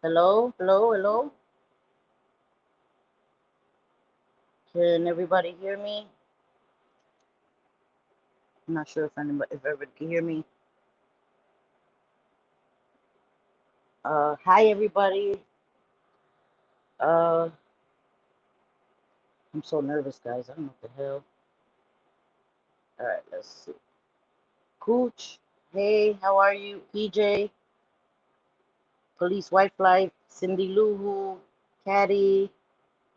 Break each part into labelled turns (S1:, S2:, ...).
S1: Hello, hello, hello. Can everybody hear me? I'm not sure if everybody can hear me. Hi everybody. Uh, I'm so nervous, guys. I don't know what the hell. All right, let's see. Cooch, hey, how are you? PJ, Police White Life, Cindy Lou Who, Caddy,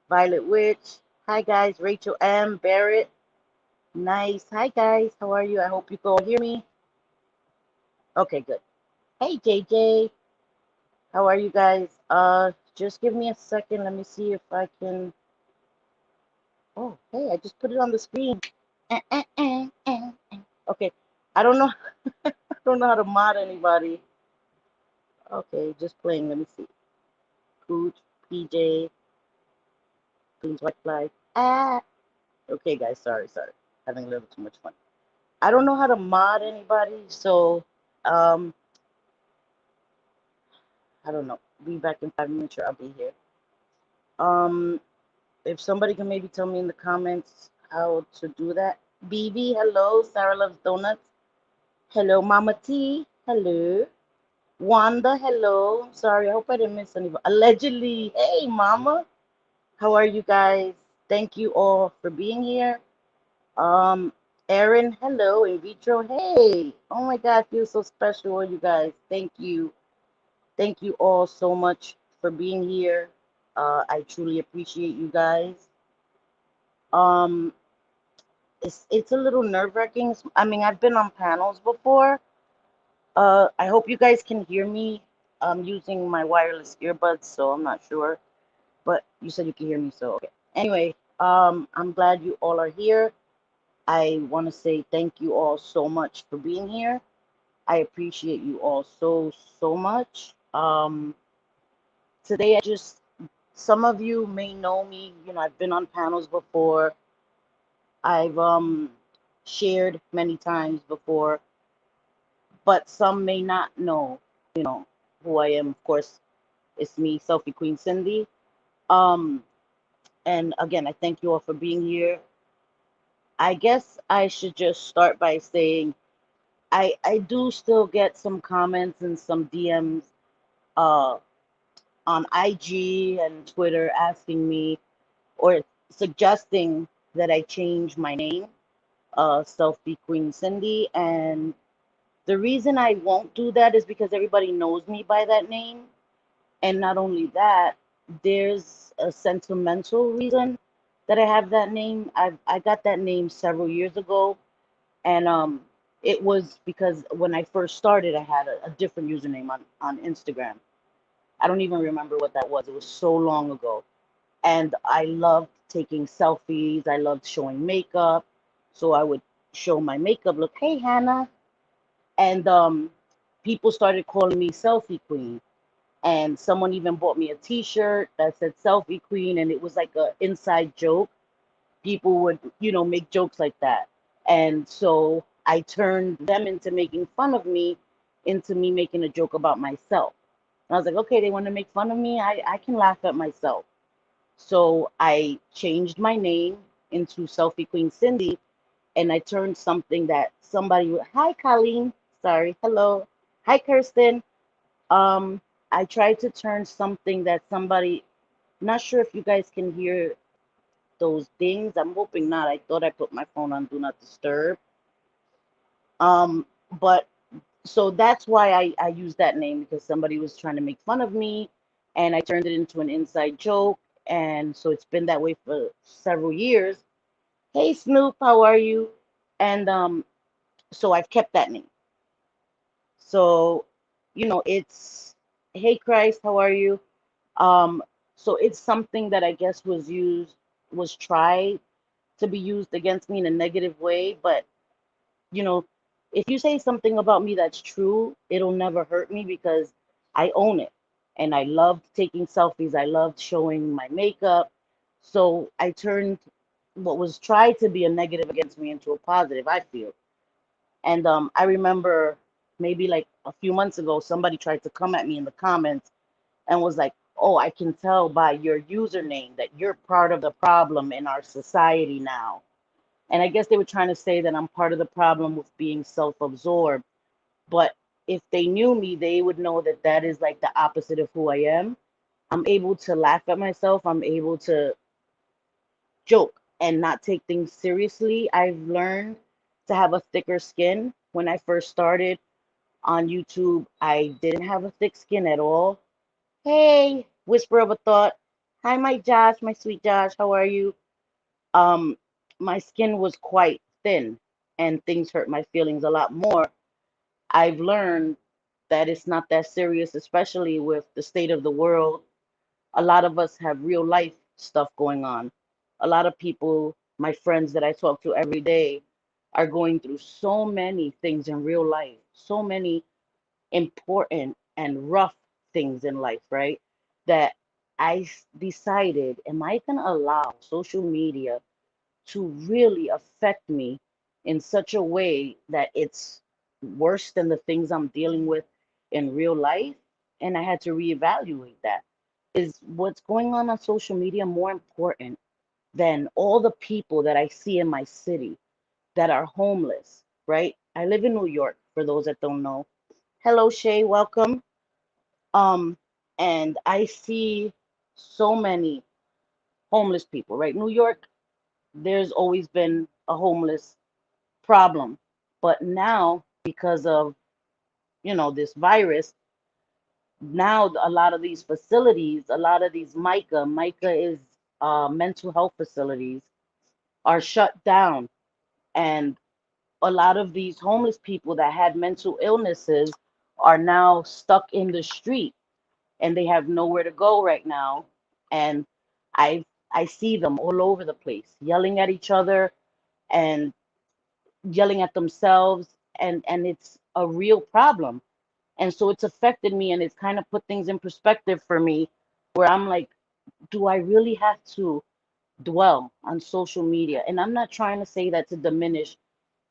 S1: Violet Witch. Hi guys, Rachel M, Barrett. Nice. Hi guys, how are you? I hope you can all hear me. Okay, good. Hey JJ, how are you guys? Just give me a second. Let me see if I can. Oh, hey, I just put it on the screen. Okay, I don't know. I don't know how to mod anybody. Okay, just playing. Let me see. Cooch, PJ, Queen's White Flag. Ah. Okay, guys. Sorry. Having a little too much fun. I don't know how to mod anybody, so um, I don't know. Be back in 5 minutes. Sure, I'll be here. Um, if somebody can maybe tell me in the comments how to do that. BB, hello. Sarah loves donuts. Hello, Mama T. Hello. Wanda, hello. Sorry, I hope I didn't miss anybody. Allegedly, hey, Mama. How are you guys? Thank you all for being here. Um, Erin, hello. In vitro, hey. Oh my God, I feel so special, you guys. Thank you. Thank you all so much for being here. I truly appreciate you guys. Um, it's a little nerve-wracking. I mean, I've been on panels before. I hope you guys can hear me. I'm using my wireless earbuds, so I'm not sure. But you said you can hear me, so okay. Anyway, I'm glad you all are here. I want to say thank you all so much for being here. I appreciate you all so much. Today, some of you may know me. I've been on panels before. I've shared many times before, but some may not know, who I am. Of course, it's me, Selfie Queen Cindy. Um, and again, I thank you all for being here. I guess I should just start by saying I do still get some comments and some DMs uh, on IG and Twitter asking me or suggesting that I change my name, Selfie Queen Cindy. And the reason I won't do that is because everybody knows me by that name. And not only that, there's a sentimental reason that I have that name. I got that name several years ago, and it was because when I first started, I had a different username on Instagram. I don't even remember what that was. It was so long ago, and I loved taking selfies. I loved showing makeup, so I would show my makeup look. Hey, Hannah, and people started calling me Selfie Queen, and someone even bought me a T-shirt that said Selfie Queen, and it was like a inside joke. People would, make jokes like that, and so I turned them into making fun of me, into me making a joke about myself. And I was like, okay, they want to make fun of me. I can laugh at myself. So I changed my name into Selfie Queen Cindy, and I turned something that somebody would. Hi, Colleen. Sorry. Hello. Hi, Kirsten. Um, I tried to turn something that somebody, not sure if you guys can hear those dings. I'm hoping not. I thought I put my phone on Do Not Disturb. But so that's why I used that name because somebody was trying to make fun of me and I turned it into an inside joke. And so it's been that way for several years. Hey, Snoop, how are you? And so I've kept that name. So, it's hey Christ, how are you? Um, so it's something that I guess was tried to be used against me in a negative way. But, you know, if you say something about me that's true, it'll never hurt me because I own it. And I loved taking selfies. I loved showing my makeup. So I turned what was tried to be a negative against me into a positive, I feel. And I remember maybe like a few months ago, somebody tried to come at me in the comments and was like, oh, I can tell by your username that you're part of the problem in our society now. And I guess they were trying to say that I'm part of the problem with being self-absorbed. But if they knew me, they would know that that is like the opposite of who I am. I'm able to laugh at myself. I'm able to joke and not take things seriously. I've learned to have a thicker skin. When I first started on YouTube, I didn't have a thick skin at all. Hey, whisper of a thought. Hi, my Josh, my sweet Josh. How are you? Um, my skin was quite thin and things hurt my feelings a lot more. I've learned that it's not that serious, especially with the state of the world. A lot of us have real life stuff going on. A lot of people, my friends that I talk to every day, are going through so many things in real life, so many important and rough things in life, right? That decided, am I going to allow social media to really affect me in such a way that it's worse than the things I'm dealing with in real life? And I had to reevaluate that. Is what's going on social media more important than all the people that I see in my city that are homeless, right? I live in New York, for those that don't know. Hello, Shay, welcome. Um, and I see so many homeless people, right? New York, there's always been a homeless problem. But now, because of, this virus, now a lot of these facilities, a lot of these MICA is mental health facilities, are shut down. And a lot of these homeless people that had mental illnesses are now stuck in the street and they have nowhere to go right now. And I I see them all over the place, yelling at each other and yelling at themselves, and it's a real problem. And so it's affected me and it's kind of put things in perspective for me where I'm like, do I really have to dwell on social media? And I'm not trying to say that to diminish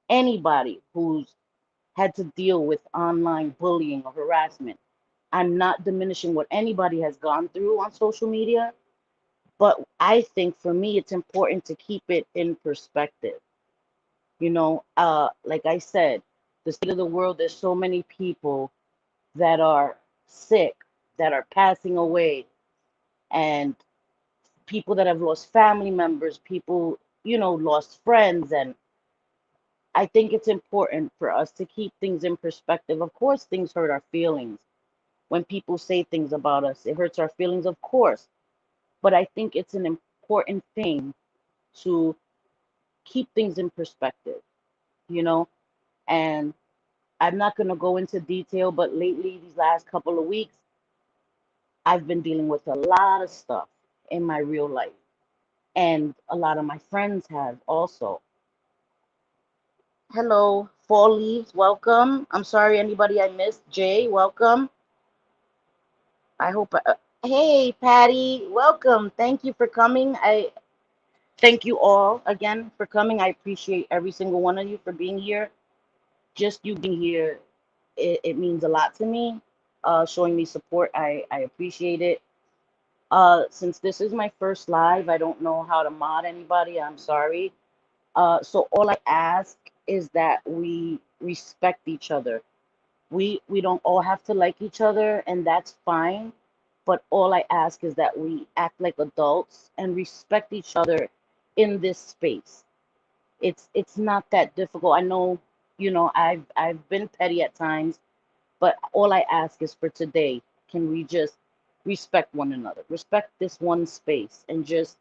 S1: anybody who's had to deal with online bullying or harassment. I'm not diminishing what anybody has gone through on social media, but I think for me it's important to keep it in perspective. Like I said, the state of the world, there's so many people that are sick, that are passing away, and people that have lost family members, people, lost friends. And I think it's important for us to keep things in perspective. Of course, things hurt our feelings. When people say things about us, it hurts our feelings, of course. But I think it's an important thing to keep things in perspective, you know? And I'm not going to go into detail, but lately, these last couple of weeks, I've been dealing with a lot of stuff in my real life. And a lot of my friends have also. Hello, Fall Leaves, welcome. I'm sorry, anybody I missed. Jay, welcome. I hope. Hey, Patty, welcome. Thank you for coming. I thank you all again for coming. I appreciate every single one of you for being here. Just you being here, it means a lot to me. Showing me support, I appreciate it. Since this is my first live, I don't know how to mod anybody. I'm sorry. So all I ask is that we respect each other. We don't all have to like each other, and that's fine. But all I ask is that we act like adults and respect each other in this space. It's not that difficult. I know, I've been petty at times, but all I ask is for today, can we just respect one another, respect this one space, and just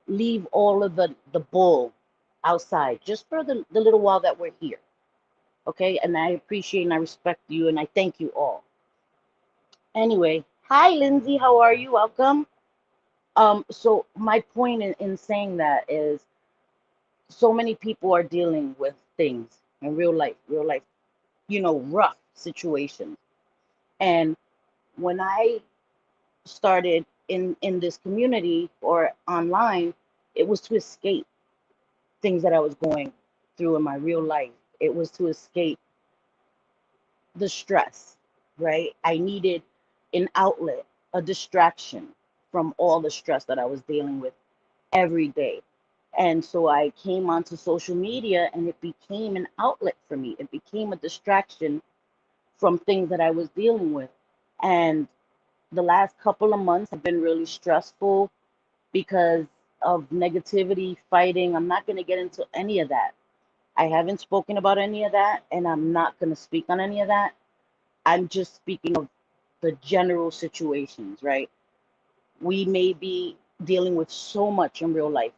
S1: leave all of the bull outside just for the little while that we're here. Okay? And I appreciate and I respect you and I thank you all. Anyway, hi Lindsay, how are you? Welcome. So my point in saying that is so many people are dealing with things in real life, rough situations. And when I started in this community or online, it was to escape things that I was going through in my real life. It was to escape the stress, right? I needed an outlet. a distraction from all the stress that I was dealing with every day. And so I came onto social media and it became an outlet for me. It became a distraction from things that I was dealing with. And the last couple of months have been really stressful because of negativity, fighting. I'm not going to get into any of that. I haven't spoken about any of that, and I'm not going to speak on any of that. I'm just speaking of the general situations, right? We may be dealing with so much in real life.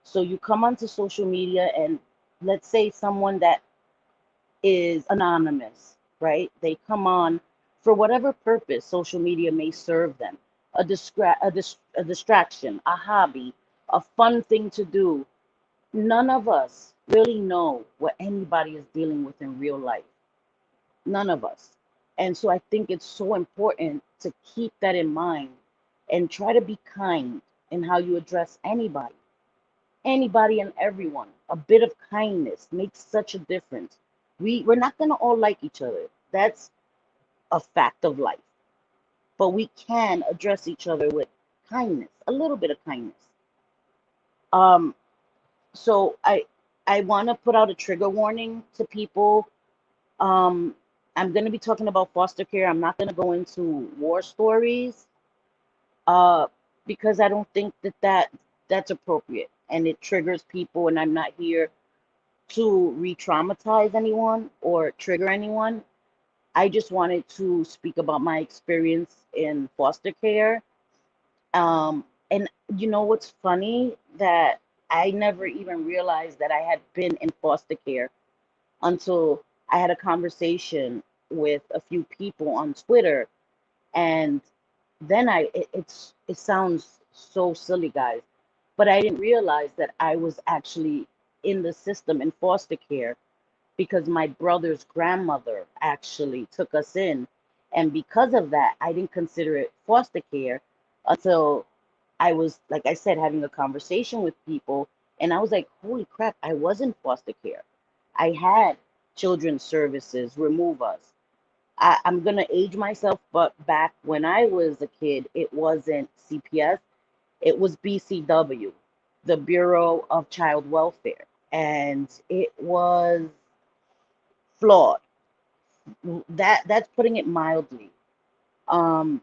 S1: So you come onto social media, and let's say someone that is anonymous, right? They come on for whatever purpose social media may serve them, a distraction, a hobby, a fun thing to do. None of us really know what anybody is dealing with in real life. None of us. And so I think it's so important to keep that in mind and try to be kind in how you address anybody and everyone. A bit of kindness makes such a difference. We're not going to all like each other. That's a fact of life. But we can address each other with kindness, a little bit of kindness. Um, so I want to put out a trigger warning to people. Um, I'm going to be talking about foster care. I'm not going to go into war stories uh, because I don't think that's appropriate and it triggers people. And I'm not here to re-traumatize anyone or trigger anyone. I just wanted to speak about my experience in foster care. And you know what's funny? That I never even realized that I had been in foster care until I had a conversation with a few people on Twitter, and then it sounds so silly, guys, but I didn't realize that I was actually in the system in foster care because my brother's grandmother actually took us in, and because of that, I didn't consider it foster care until I was, like I said, having a conversation with people, and I was like, holy crap, I was in foster care. I had children's services remove us. I'm gonna age myself, but back when I was a kid, it wasn't CPS, it was BCW, the Bureau of Child Welfare, and it was flawed. That's putting it mildly. Um,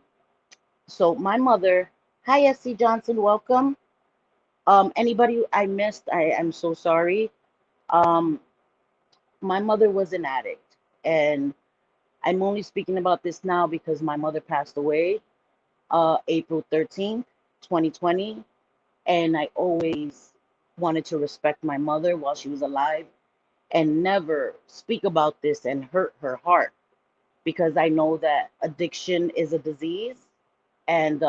S1: so my mother, hi SC Johnson, welcome. Anybody I missed, I'm so sorry. Um, my mother was an addict, and I'm only speaking about this now because my mother passed away April 13th, 2020, and I always wanted to respect my mother while she was alive and never speak about this and hurt her heart because I know that addiction is a disease and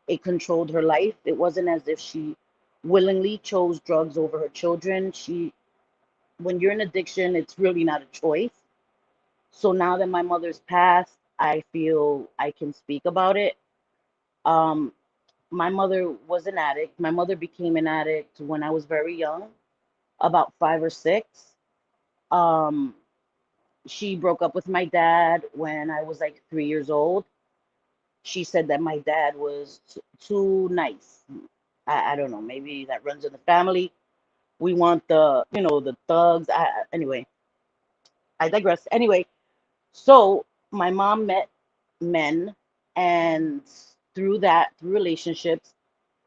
S1: it controlled her life. It wasn't as if she willingly chose drugs over her children. When you're in addiction, it's really not a choice. So now that my mother's passed, I feel I can speak about it. Um, my mother was an addict. My mother became an addict when I was very young, about 5 or 6. Um, she broke up with my dad when I was like 3 years old. She said that my dad was too nice. I don't know, maybe that runs in the family. We want the thugs. Anyway, I digress. Anyway, so my mom met men, and through relationships,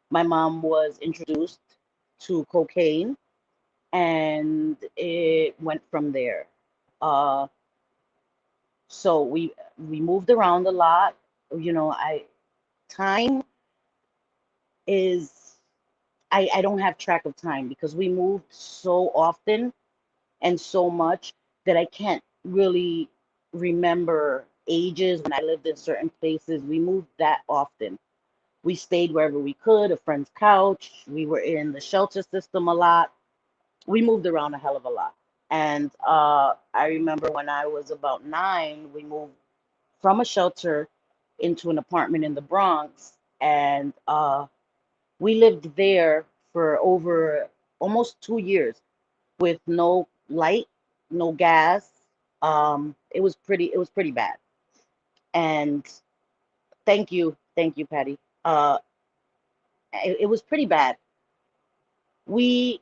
S1: my mom was introduced to cocaine, and it went from there. Uh, so we moved around a lot. I time is I don't have track of time because we moved so often and so much that I can't really remember ages when I lived in certain places. We moved that often. We stayed wherever we could, a friend's couch. We were in the shelter system a lot. We moved around a hell of a lot. And I remember when I was about 9, we moved from a shelter into an apartment in the Bronx. And we lived there for over almost 2 years with no light, no gas. It was pretty bad. And Thank you, Patty. It was pretty bad. We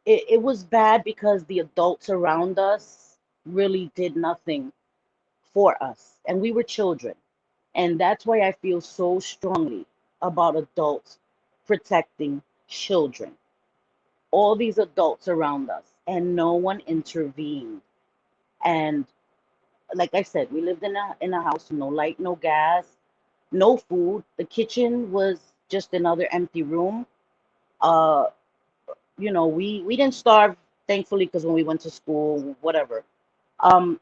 S1: it was bad because the adults around us really did nothing for us, and we were children. And that's why I feel so strongly about adults protecting children. All these adults around us, and no one intervened. And like I said, we lived in a house, no light, no gas, no food. The kitchen was just another empty room. Uh, we didn't starve, thankfully, because when we went to school, whatever. Um,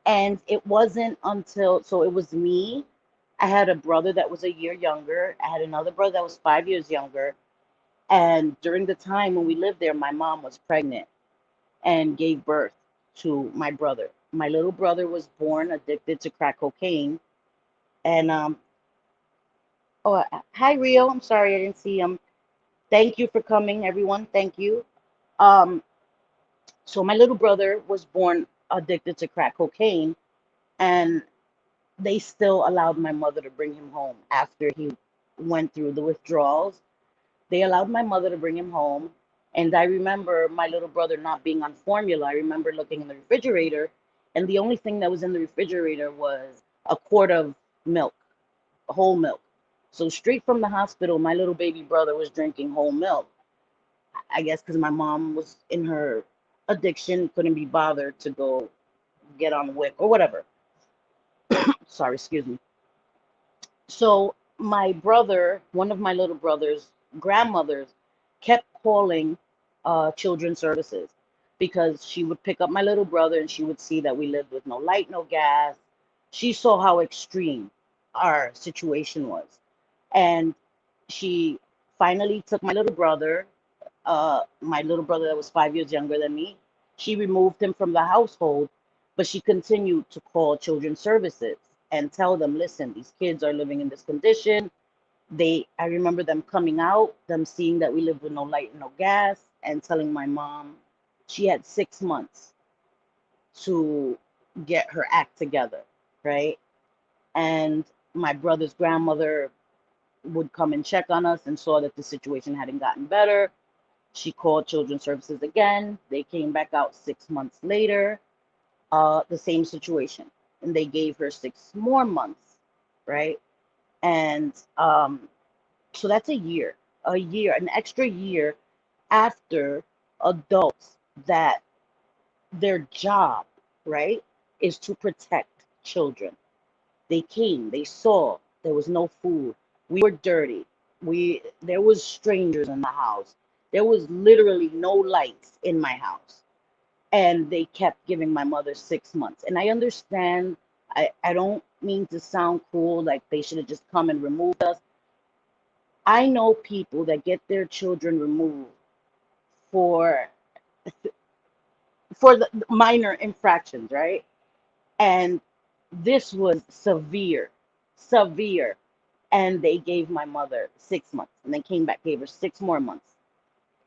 S1: and it wasn't until so it was me. I had a brother that was a year younger. I had another brother that was 5 years younger. And during the time when we lived there, my mom was pregnant and gave birth to my brother. My little brother was born addicted to crack cocaine. And hi Rio. I'm sorry I didn't see him. Thank you for coming, everyone. Thank you. Um, so my little brother was born addicted to crack cocaine, and they still allowed my mother to bring him home after he went through the withdrawals. They allowed my mother to bring him home. And I remember my little brother not being on formula. I remember looking in the refrigerator, and the only thing that was in the refrigerator was a quart of milk, whole milk. So straight from the hospital, my little baby brother was drinking whole milk. I guess because my mom was in her addiction, couldn't be bothered to go get on WIC or whatever. Sorry, excuse me. So my brother, one of my little brother's grandmothers, kept calling children's services because she would pick up my little brother and she would see that we lived with no light, no gas. She saw how extreme our situation was. And she finally took my little brother that was 5 years younger than me. She removed him from the household, but she continued to call children's services and tell them, listen, these kids are living in this condition. I remember them coming out, them seeing that we lived with no light and no gas, and telling my mom she had 6 months to get her act together, right? And my brother's grandmother would come and check on us and saw that the situation hadn't gotten better. She called Children's Services again. They came back out 6 months later, the same situation. And they gave her 6 more months, right? And so that's a year, an extra year after adults that their job, right, is to protect children. They came, they saw there was no food. We were dirty. There was strangers in the house. There was literally no lights in my house. And they kept giving my mother 6 months. And I understand, I don't mean to sound cruel, like they should have just come and removed us. I know people that get their children removed for the minor infractions, right? And this was severe, severe. And they gave my mother 6 months, and they came back, gave her 6 more months.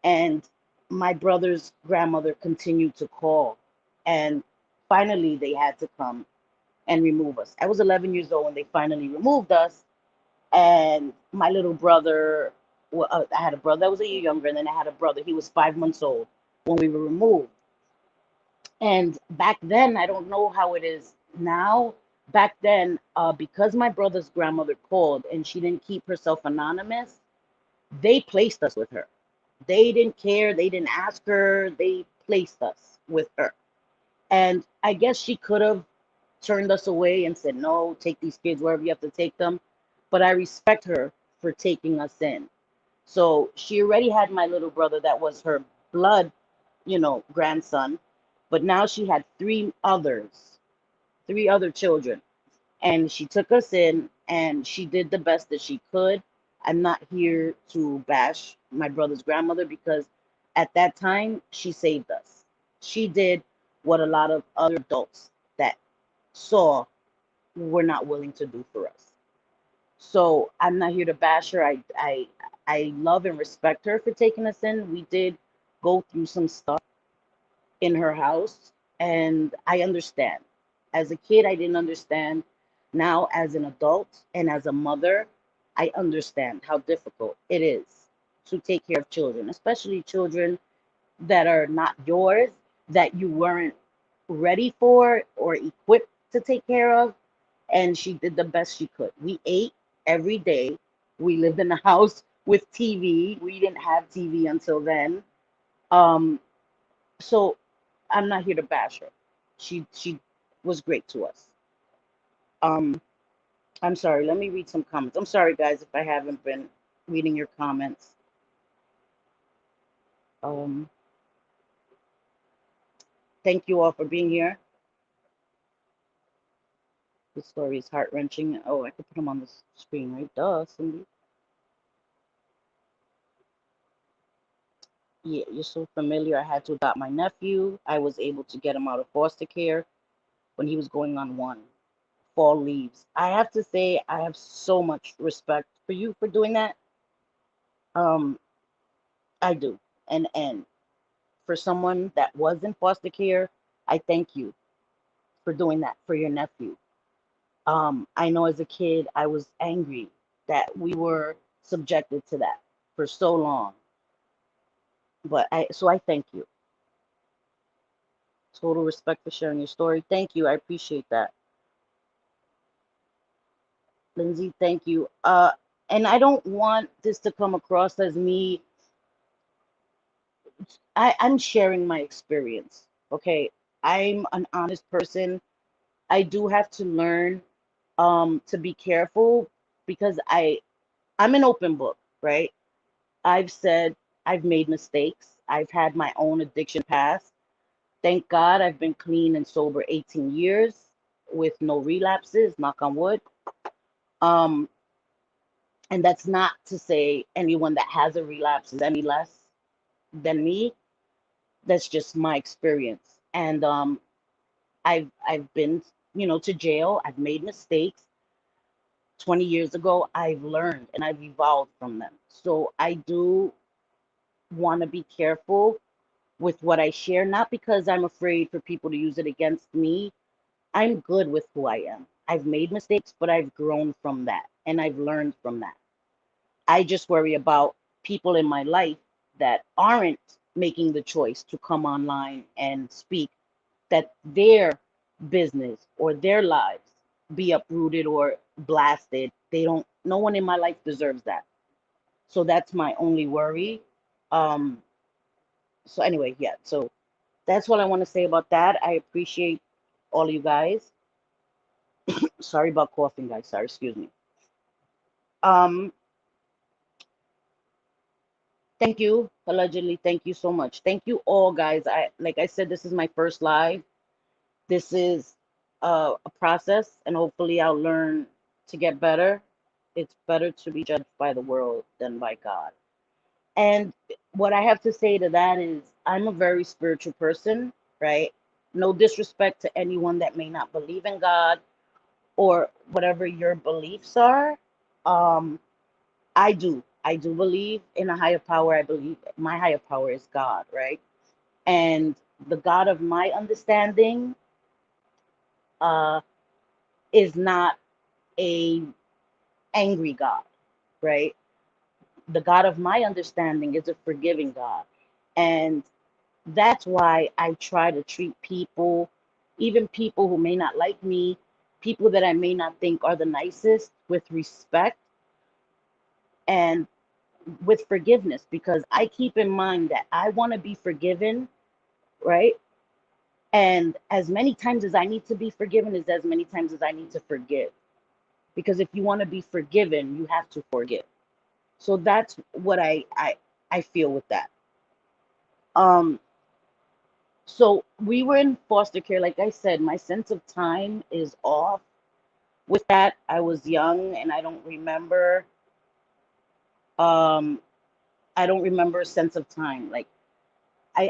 S1: And my brother's grandmother continued to call, and finally they had to come and remove us. I was 11 years old when they finally removed us, and my little brother, well, I had a brother that was a year younger, and then I had a brother, he was 5 months old when we were removed. And back then, I don't know how it is now. Back then, because my brother's grandmother called and she didn't keep herself anonymous, they placed us with her. They didn't care. They didn't ask her. They placed us with her. And I guess she could have turned us away and said, no, take these kids wherever you have to take them. But I respect her for taking us in. So she already had my little brother that was her blood, grandson. But now she had three other children. And she took us in and she did the best that she could. I'm not here to bash my brother's grandmother because at that time she saved us. She did what a lot of other adults that saw were not willing to do for us. So I'm not here to bash her. I love and respect her for taking us in. We did go through some stuff in her house, and I understand. As a kid, I didn't understand. Now, as an adult and as a mother, I understand how difficult it is to take care of children, especially children that are not yours, that you weren't ready for or equipped to take care of. And she did the best she could. We ate every day. We lived in a house with TV. We didn't have TV until then. Um, so I'm not here to bash her. She was great to us. Um, I'm sorry. Let me read some comments. I'm sorry, guys, if I haven't been reading your comments. Um, Thank you all for being here. The story is heart wrenching. Oh, I could put them on the screen, right? Duh, Cindy. Yeah, you're so familiar. I had to adopt my nephew. I was able to get him out of foster care when he was going on one. Fall leaves. I have to say, I have so much respect for you for doing that. Um, I do. And for someone that was in foster care, I thank you for doing that for your nephew. I know as a kid, I was angry that we were subjected to that for so long. But I thank you. Total respect for sharing your story. Thank you. I appreciate that. Lindsay, thank you. And I don't want this to come across as me. I'm sharing my experience. Okay. I'm an honest person. I do have to learn to be careful because I'm an open book, right? I've said I've made mistakes. I've had my own addiction past. Thank God I've been clean and sober 18 years with no relapses, knock on wood. Um, and that's not to say anyone that has a relapse is any less than me. That's just my experience. And I've been, to jail. I've made mistakes. 20 years ago, I've learned and I've evolved from them. So I do want to be careful with what I share, not because I'm afraid for people to use it against me. I'm good with who I am. I've made mistakes, but I've grown from that and I've learned from that. I just worry about people in my life that aren't making the choice to come online and speak, that their business or their lives be uprooted or blasted. No one in my life deserves that. So that's my only worry. Um, so anyway, yeah. So that's what I want to say about that. I appreciate all you guys. Sorry about coughing, guys. Sorry, excuse me. Um, Thank you, allegedly. Thank you so much. Thank you all, guys. Like I said, this is my first live. This is a process, and hopefully, I'll learn to get better. It's better to be judged by the world than by God. And what I have to say to that is, I'm a very spiritual person, right? No disrespect to anyone that may not believe in God or whatever your beliefs are. Um, I do. I do believe in a higher power. I believe my higher power is God, right? And the God of my understanding uh, is not a angry God, right? The God of my understanding is a forgiving God. And that's why I try to treat people, even people who may not like me, people that I may not think are the nicest, with respect and with forgiveness, because I keep in mind that I want to be forgiven, right? And as many times as I need to be forgiven is as many times as I need to forgive. Because if you want to be forgiven, you have to forgive. So that's what I feel with that. Um, so we were in foster care. Like I said, my sense of time is off with that. I was young and um I don't remember a sense of time. Like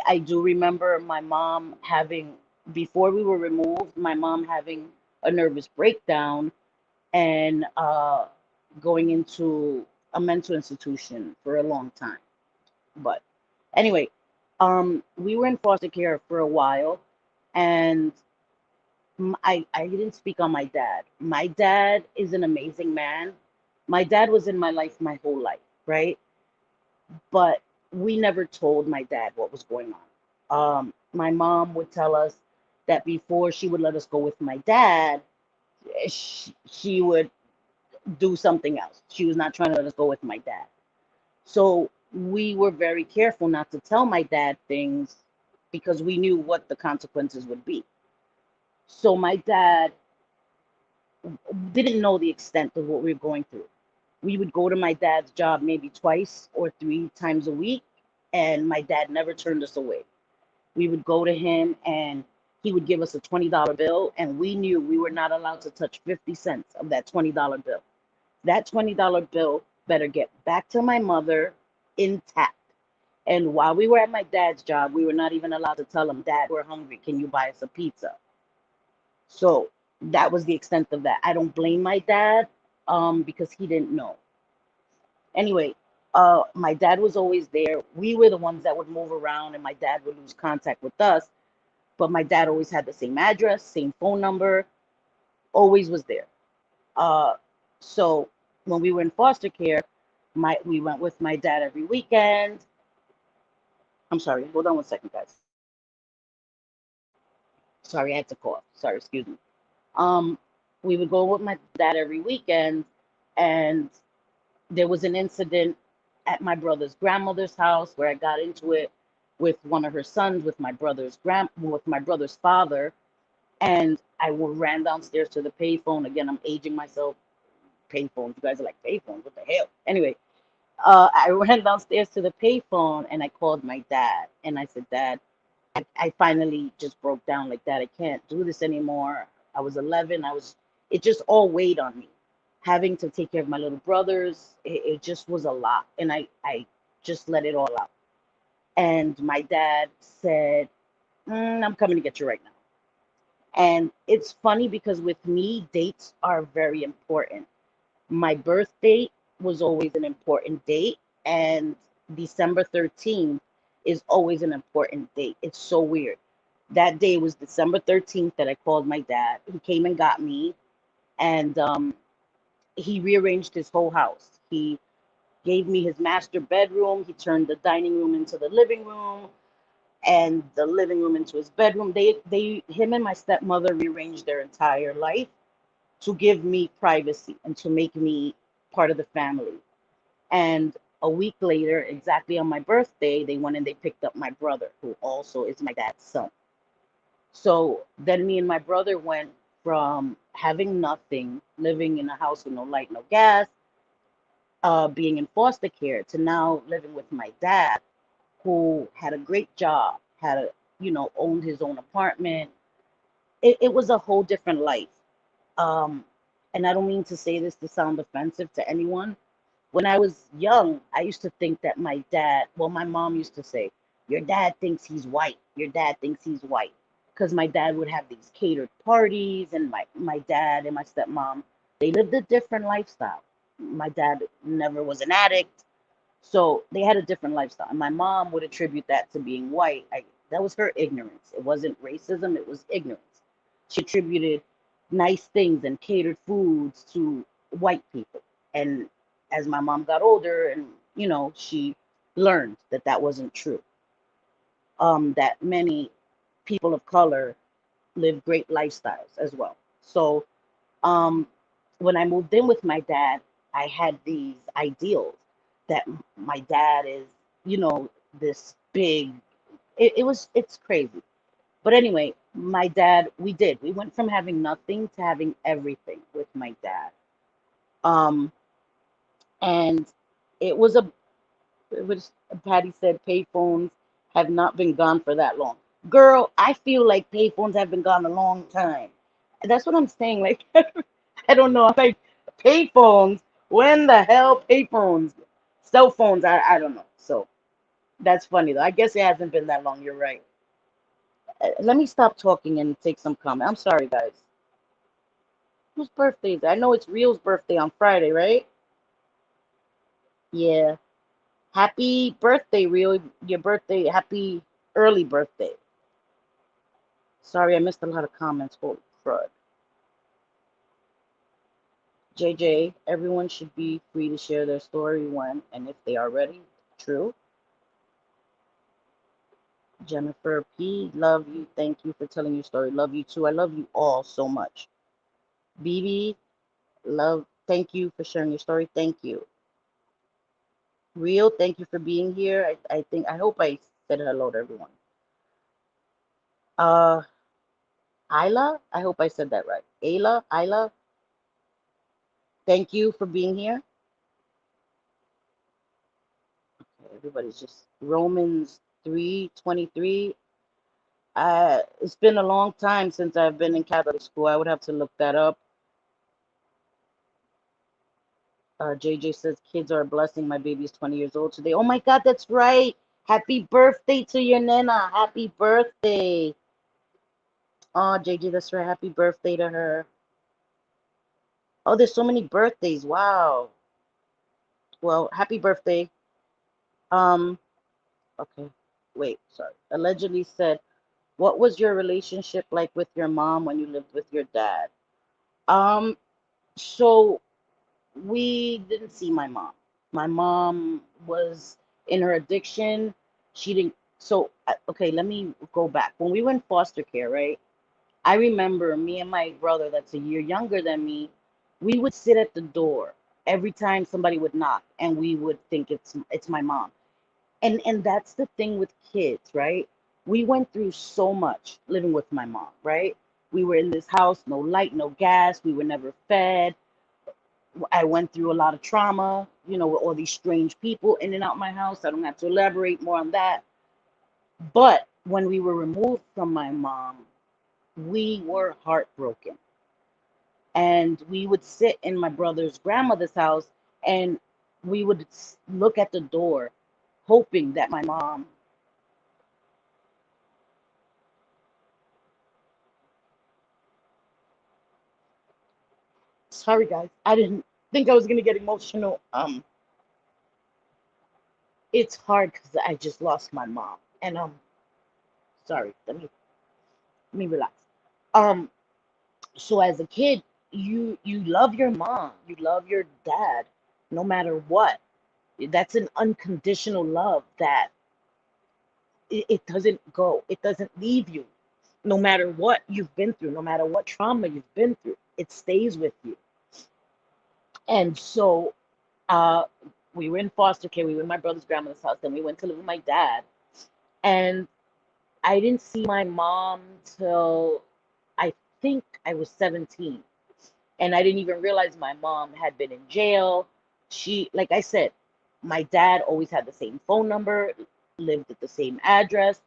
S1: I do remember my mom having, before we were removed, my mom having a nervous breakdown and going into a mental institution for a long time. But anyway, we were in foster care for a while, and I didn't speak on my dad. My dad is an amazing man. My dad was in my life my whole life, right? But we never told my dad what was going on. My mom would tell us that before she would let us go with my dad, she would do something else. She was not trying to let us go with my dad. So we were very careful not to tell my dad things because we knew what the consequences would be. So my dad didn't know the extent of what we were going through. We would go to my dad's job maybe twice or three times a week, and my dad never turned us away. We would go to him, and he would give us a $20 bill, and we knew we were not allowed to touch 50 cents of that $20 bill. That $20 bill better get back to my mother intact. And while we were at my dad's job, we were not even allowed to tell him, Dad, we're hungry. Can you buy us a pizza? So that was the extent of that. I don't blame my dad because he didn't know. Anyway, my dad was always there. We were the ones that would move around, and my dad would lose contact with us. But my dad always had the same address, same phone number, always was there. Uh, so when we were in foster care, we went with my dad every weekend. I'm sorry, hold on one second, guys. Sorry, I had to cough. Sorry, excuse me. Um, we would go with my dad every weekend, and there was an incident at my brother's grandmother's house where I got into it with one of her sons, with my brother's father, and ran downstairs to the payphone. Again, I'm aging myself. Payphones, you guys are like payphones. What the hell? Anyway, I ran downstairs to the payphone and I called my dad and I said, Dad, I finally just broke down like that. I can't do this anymore. I was 11. It just all weighed on me. Having to take care of my little brothers, it just was a lot. And I just let it all out. And my dad said, I'm coming to get you right now. And it's funny because with me, dates are very important. My birth date was always an important date, and December 13th is always an important date. It's so weird. That day was December 13th that I called my dad. He came and got me, and he rearranged his whole house. He gave me his master bedroom. He turned the dining room into the living room and the living room into his bedroom. Him and my stepmother rearranged their entire life to give me privacy and to make me part of the family. And a week later, exactly on my birthday, they went and they picked up my brother, who also is my dad's son. So then me and my brother went from having nothing, living in a house with no light, no gas, being in foster care, to now living with my dad, who had a great job, owned his own apartment. It was a whole different life. Um, and I don't mean to say this to sound offensive to anyone. When I was young, I used to think that my mom used to say, your dad thinks he's white. Your dad thinks he's white. Because my dad would have these catered parties, and my dad and my stepmom, they lived a different lifestyle. My dad never was an addict, so they had a different lifestyle. And my mom would attribute that to being white. That was her ignorance. It wasn't racism, it was ignorance. She attributed nice things and catered foods to white people. And as my mom got older and, she learned that that wasn't true. That many people of color live great lifestyles as well. So um, when I moved in with my dad, I had these ideals that my dad is, this big. It's crazy. But anyway, my dad, we went from having nothing to having everything with my dad. Um, and it was a, it was, Patty said payphones have not been gone for that long. Girl, I feel like payphones have been gone a long time. That's what I'm saying. Like, I don't know. Like, payphones, when the hell payphones? Cell phones, I don't know. So that's funny though. I guess it hasn't been that long. You're right. Let me stop talking and take some comment. I'm sorry, guys. Whose birthday is it? I know it's Real's birthday on Friday, right? Yeah. Happy birthday, Real. Your birthday, happy early birthday. Sorry, I missed a lot of comments. Hold. crud. JJ, everyone should be free to share their story when and if they are ready. True. Jennifer P, love you. Thank you for telling your story. Love you too. I love you all so much. BB, love. Thank you for sharing your story. Thank you. Real, thank you for being here. I hope I said hello to everyone. Uh, Isla, I hope I said that right. Isla, thank you for being here. Everybody's just Romans 3:23. It's been a long time since I've been in Catholic school. I would have to look that up. JJ says kids are a blessing. My baby is 20 years old today. Oh my God, that's right. Happy birthday to your Nana. Happy birthday. Oh, JJ, that's right. Happy birthday to her. Oh, there's so many birthdays. Wow. Well, happy birthday. Um, okay. Wait, sorry. Allegedly said, what was your relationship like with your mom when you lived with your dad? Um, so we didn't see my mom. My mom was in her addiction. She didn't. So, okay, let me go back. When we were in foster care, right? I remember me and my brother, that's a year younger than me, we would sit at the door every time somebody would knock, and we would think it's my mom. And that's the thing with kids, right? We went through so much living with my mom, right? We were in this house, no light, no gas. We were never fed. I went through a lot of trauma, with all these strange people in and out my house. I don't have to elaborate more on that. But when we were removed from my mom, we were heartbroken. And we would sit in my brother's grandmother's house, and we would look at the door, hoping that my mom. Sorry, guys. I didn't think I was gonna get emotional. It's hard because I just lost my mom, and sorry. Let me relax. Um, so as a kid, you love your mom, you love your dad, no matter what. That's an unconditional love that it doesn't go, it doesn't leave you, no matter what you've been through, no matter what trauma you've been through, it stays with you. And so, uh, we were in foster care. We were in my brother's grandmother's house. Then we went to live with my dad, and I didn't see my mom till I think I was 17. And I didn't even realize my mom had been in jail. She, like I said, my dad always had the same phone number, lived at the same address.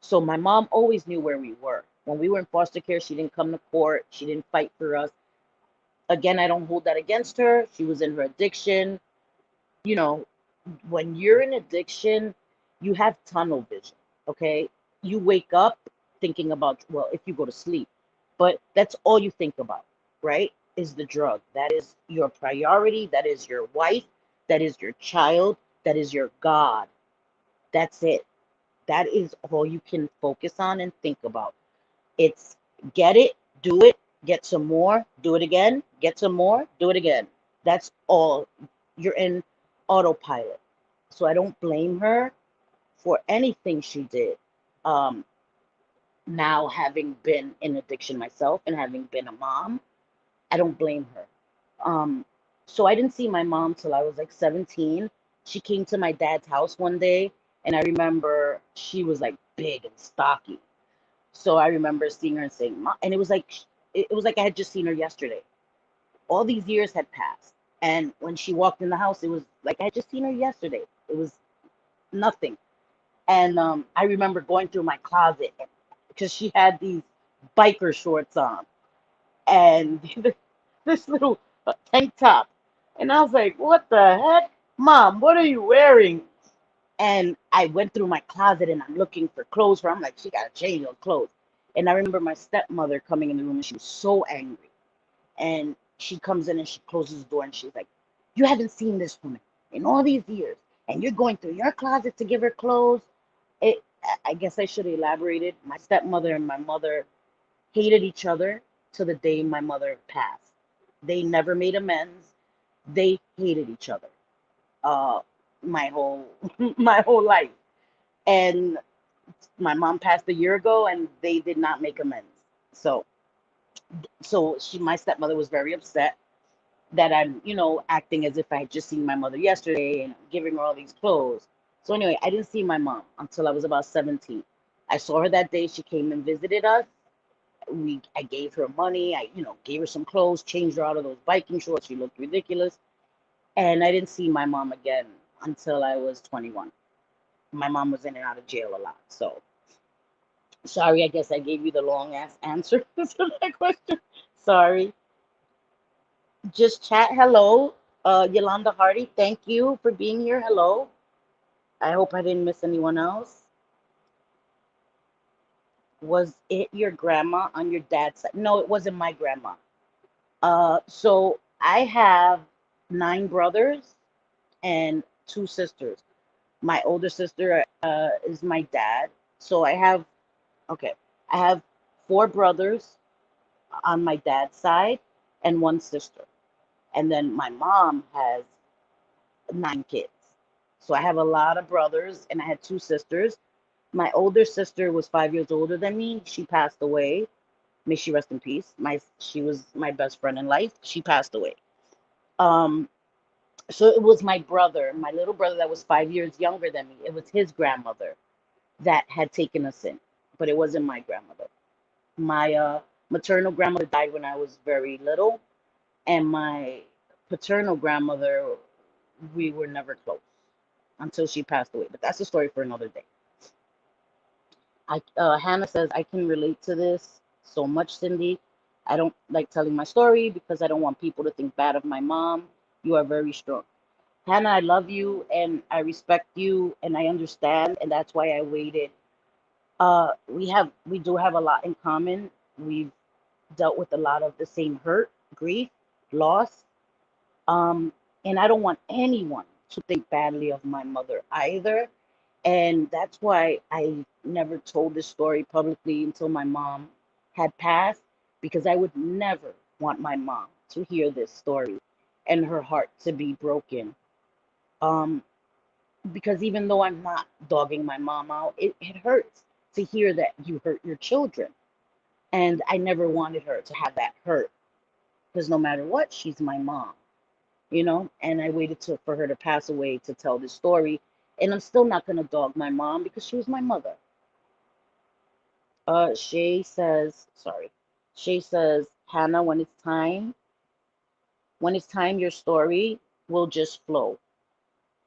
S1: So my mom always knew where we were. When we were in foster care, she didn't come to court. She didn't fight for us. Again, I don't hold that against her. She was in her addiction. You know, when you're in addiction, you have tunnel vision, okay? You wake up thinking about, well, if you go to sleep, but that's all you think about, right? Is the drug. That is your priority. That is your wife. That is your child. That is your God. That's it. That is all you can focus on and think about. It's get it, do it, get some more, do it again, get some more, do it again. That's all. You're in autopilot. So I don't blame her for anything she did. Um, Now, having been in addiction myself and having been a mom, I don't blame her. Um, so I didn't see my mom till I was like 17. She came to my dad's house one day, and I remember she was like big and stocky. So I remember seeing her and saying, "Mom," and it was like I had just seen her yesterday. All these years had passed, and when she walked in the house, it was like I had just seen her yesterday. It was nothing. And I remember going through my closet because she had these biker shorts on and this little tank top. And I was like, what the heck? Mom, what are you wearing? And I went through my closet and I'm looking for clothes for her. I'm like, she got to change her clothes. And I remember my stepmother coming in the room and she was so angry. And she comes in and she closes the door and she's like, you haven't seen this woman in all these years. And you're going through your closet to give her clothes. I guess I should have elaborated. My stepmother and my mother hated each other. to the day my mother passed. They never made amends. They hated each other. Uh, my whole my whole life. And my mom passed a year ago, and they did not make amends. So my stepmother was very upset that I'm, acting as if I had just seen my mother yesterday and giving her all these clothes. So anyway, I didn't see my mom until I was about 17. I saw her that day. She came and visited us. I gave her money. I, gave her some clothes, changed her out of those biking shorts. She looked ridiculous. And I didn't see my mom again until I was 21. My mom was in and out of jail a lot. So sorry, I guess I gave you the long ass answer to that question. Sorry. Just chat. Hello, Yolanda Hardy. Thank you for being here. Hello. I hope I didn't miss anyone else. Was it your grandma on your dad's side? No, it wasn't my grandma. So I have 9 brothers and 2 sisters. My older sister is my dad. So okay, I have 4 brothers on my dad's side and 1 sister. And then my mom has 9 kids. So I have a lot of brothers and I had 2 sisters. My older sister was 5 years older than me. She passed away. May she rest in peace. She was my best friend in life. She passed away. Um, so it was my brother, my little brother that was 5 years younger than me. It was his grandmother that had taken us in, but it wasn't my grandmother. My maternal grandmother died when I was very little, and my paternal grandmother, we were never close until she passed away. But that's a story for another day. Hannah says, I can relate to this so much, Cindy. I don't like telling my story because I don't want people to think bad of my mom. You are very strong. Hannah, I love you and I respect you and I understand, and that's why I waited. We do have a lot in common. We've dealt with a lot of the same hurt, grief, loss. Um, and I don't want anyone to think badly of my mother either. And that's why I never told this story publicly until my mom had passed, because I would never want my mom to hear this story and her heart to be broken. Um, because even though I'm not dogging my mom out, it hurts to hear that you hurt your children. And I never wanted her to have that hurt because no matter what, she's my mom, and I waited for her to pass away to tell this story. And I'm still not going to dog my mom because she was my mother. Sorry. Shay says, Hannah, when it's time, your story will just flow.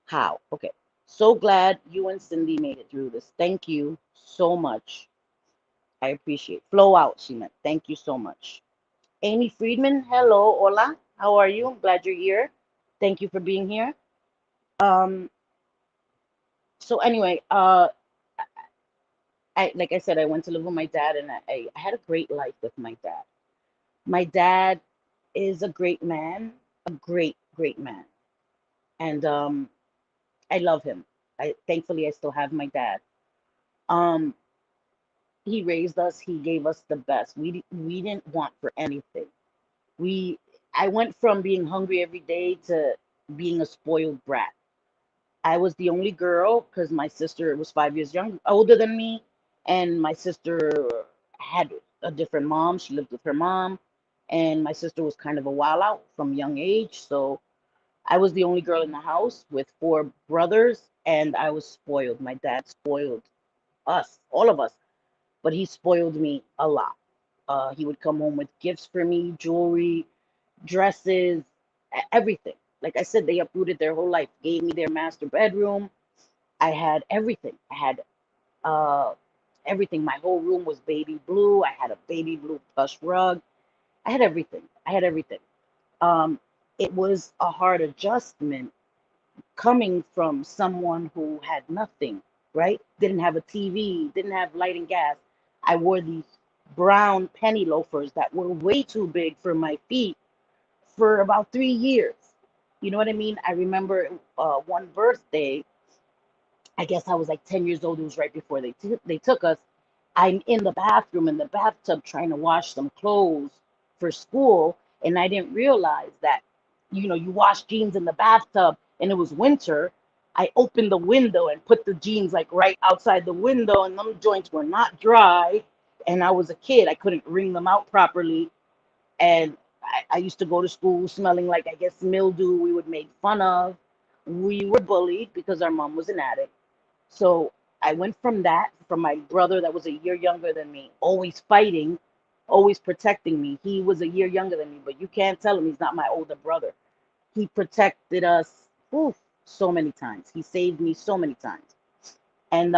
S1: How? Okay. So glad you and Cindy made it through this. Thank you so much. I appreciate. Flow out, she meant. Thank you so much. Amy Friedman, hello, hola. How are you? I'm glad you're here. Thank you for being here. Um, so anyway, like I said, I went to live with my dad, and I had a great life with my dad. My dad is a great man, a great, great man, and I love him. I still have my dad. Um, he raised us. He gave us the best. We didn't want for anything. We I went from being hungry every day to being a spoiled brat. I was the only girl because my sister was 5 years older than me, and my sister had a different mom. She lived with her mom, and my sister was kind of a wild out from young age. So I was the only girl in the house with 4 brothers, and I was spoiled. My dad spoiled us, all of us, but he spoiled me a lot. He would come home with gifts for me, jewelry, dresses, everything. Like I said, they uprooted their whole life, gave me their master bedroom. I had everything. I had uh, everything. My whole room was baby blue. I had a baby blue plush rug. I had everything. I had everything. Um, it was a hard adjustment coming from someone who had nothing, right? Didn't have a TV, didn't have light and gas. I wore these brown penny loafers that were way too big for my feet for about 3 years. You know what I mean? I remember one birthday, I guess I was like 10 years old. It was right before they took us. I'm in the bathroom, in the bathtub, trying to wash some clothes. for school, and I didn't realize that, you wash jeans in the bathtub and it was winter. I opened the window and put the jeans like right outside the window, and them joints were not dry. And I was a kid, I couldn't wring them out properly. And I used to go to school smelling like, I guess, mildew. We would make fun of. We were bullied because our mom was an addict. So I went from that, from my brother that was a year younger than me, always fighting, always protecting me. He was a year younger than me, but you can't tell him he's not my older brother. He protected us, oof, so many times. He saved me so many times. And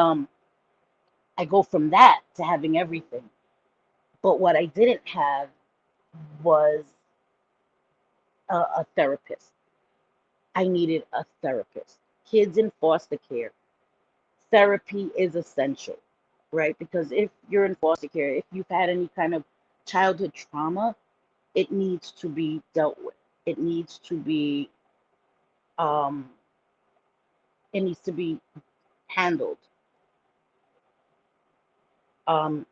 S1: I go from that to having everything. But what I didn't have was a therapist. I needed a therapist. Kids in foster care, therapy is essential, right? Because if you're in foster care, if you've had any kind of childhood trauma, it needs to be dealt with. It needs to be um, it needs to be handled. Um,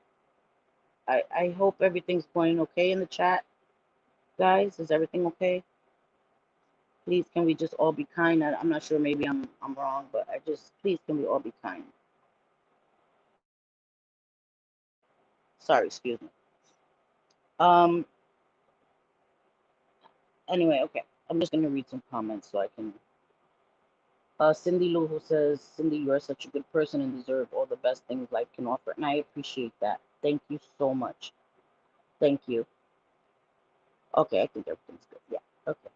S1: I hope everything's going okay in the chat, guys. Is everything okay? Please, can we just all be kind? I'm not sure. Maybe I'm wrong, but I just please can we all be kind? Sorry, excuse me. Um. Anyway, okay. I'm just gonna read some comments so I can. Cindy Lou, who says, Cindy, you are such a good person and deserve all the best things life can offer. And I appreciate that. Thank you so much. Thank you. Okay, I think everything's good. Yeah. Okay.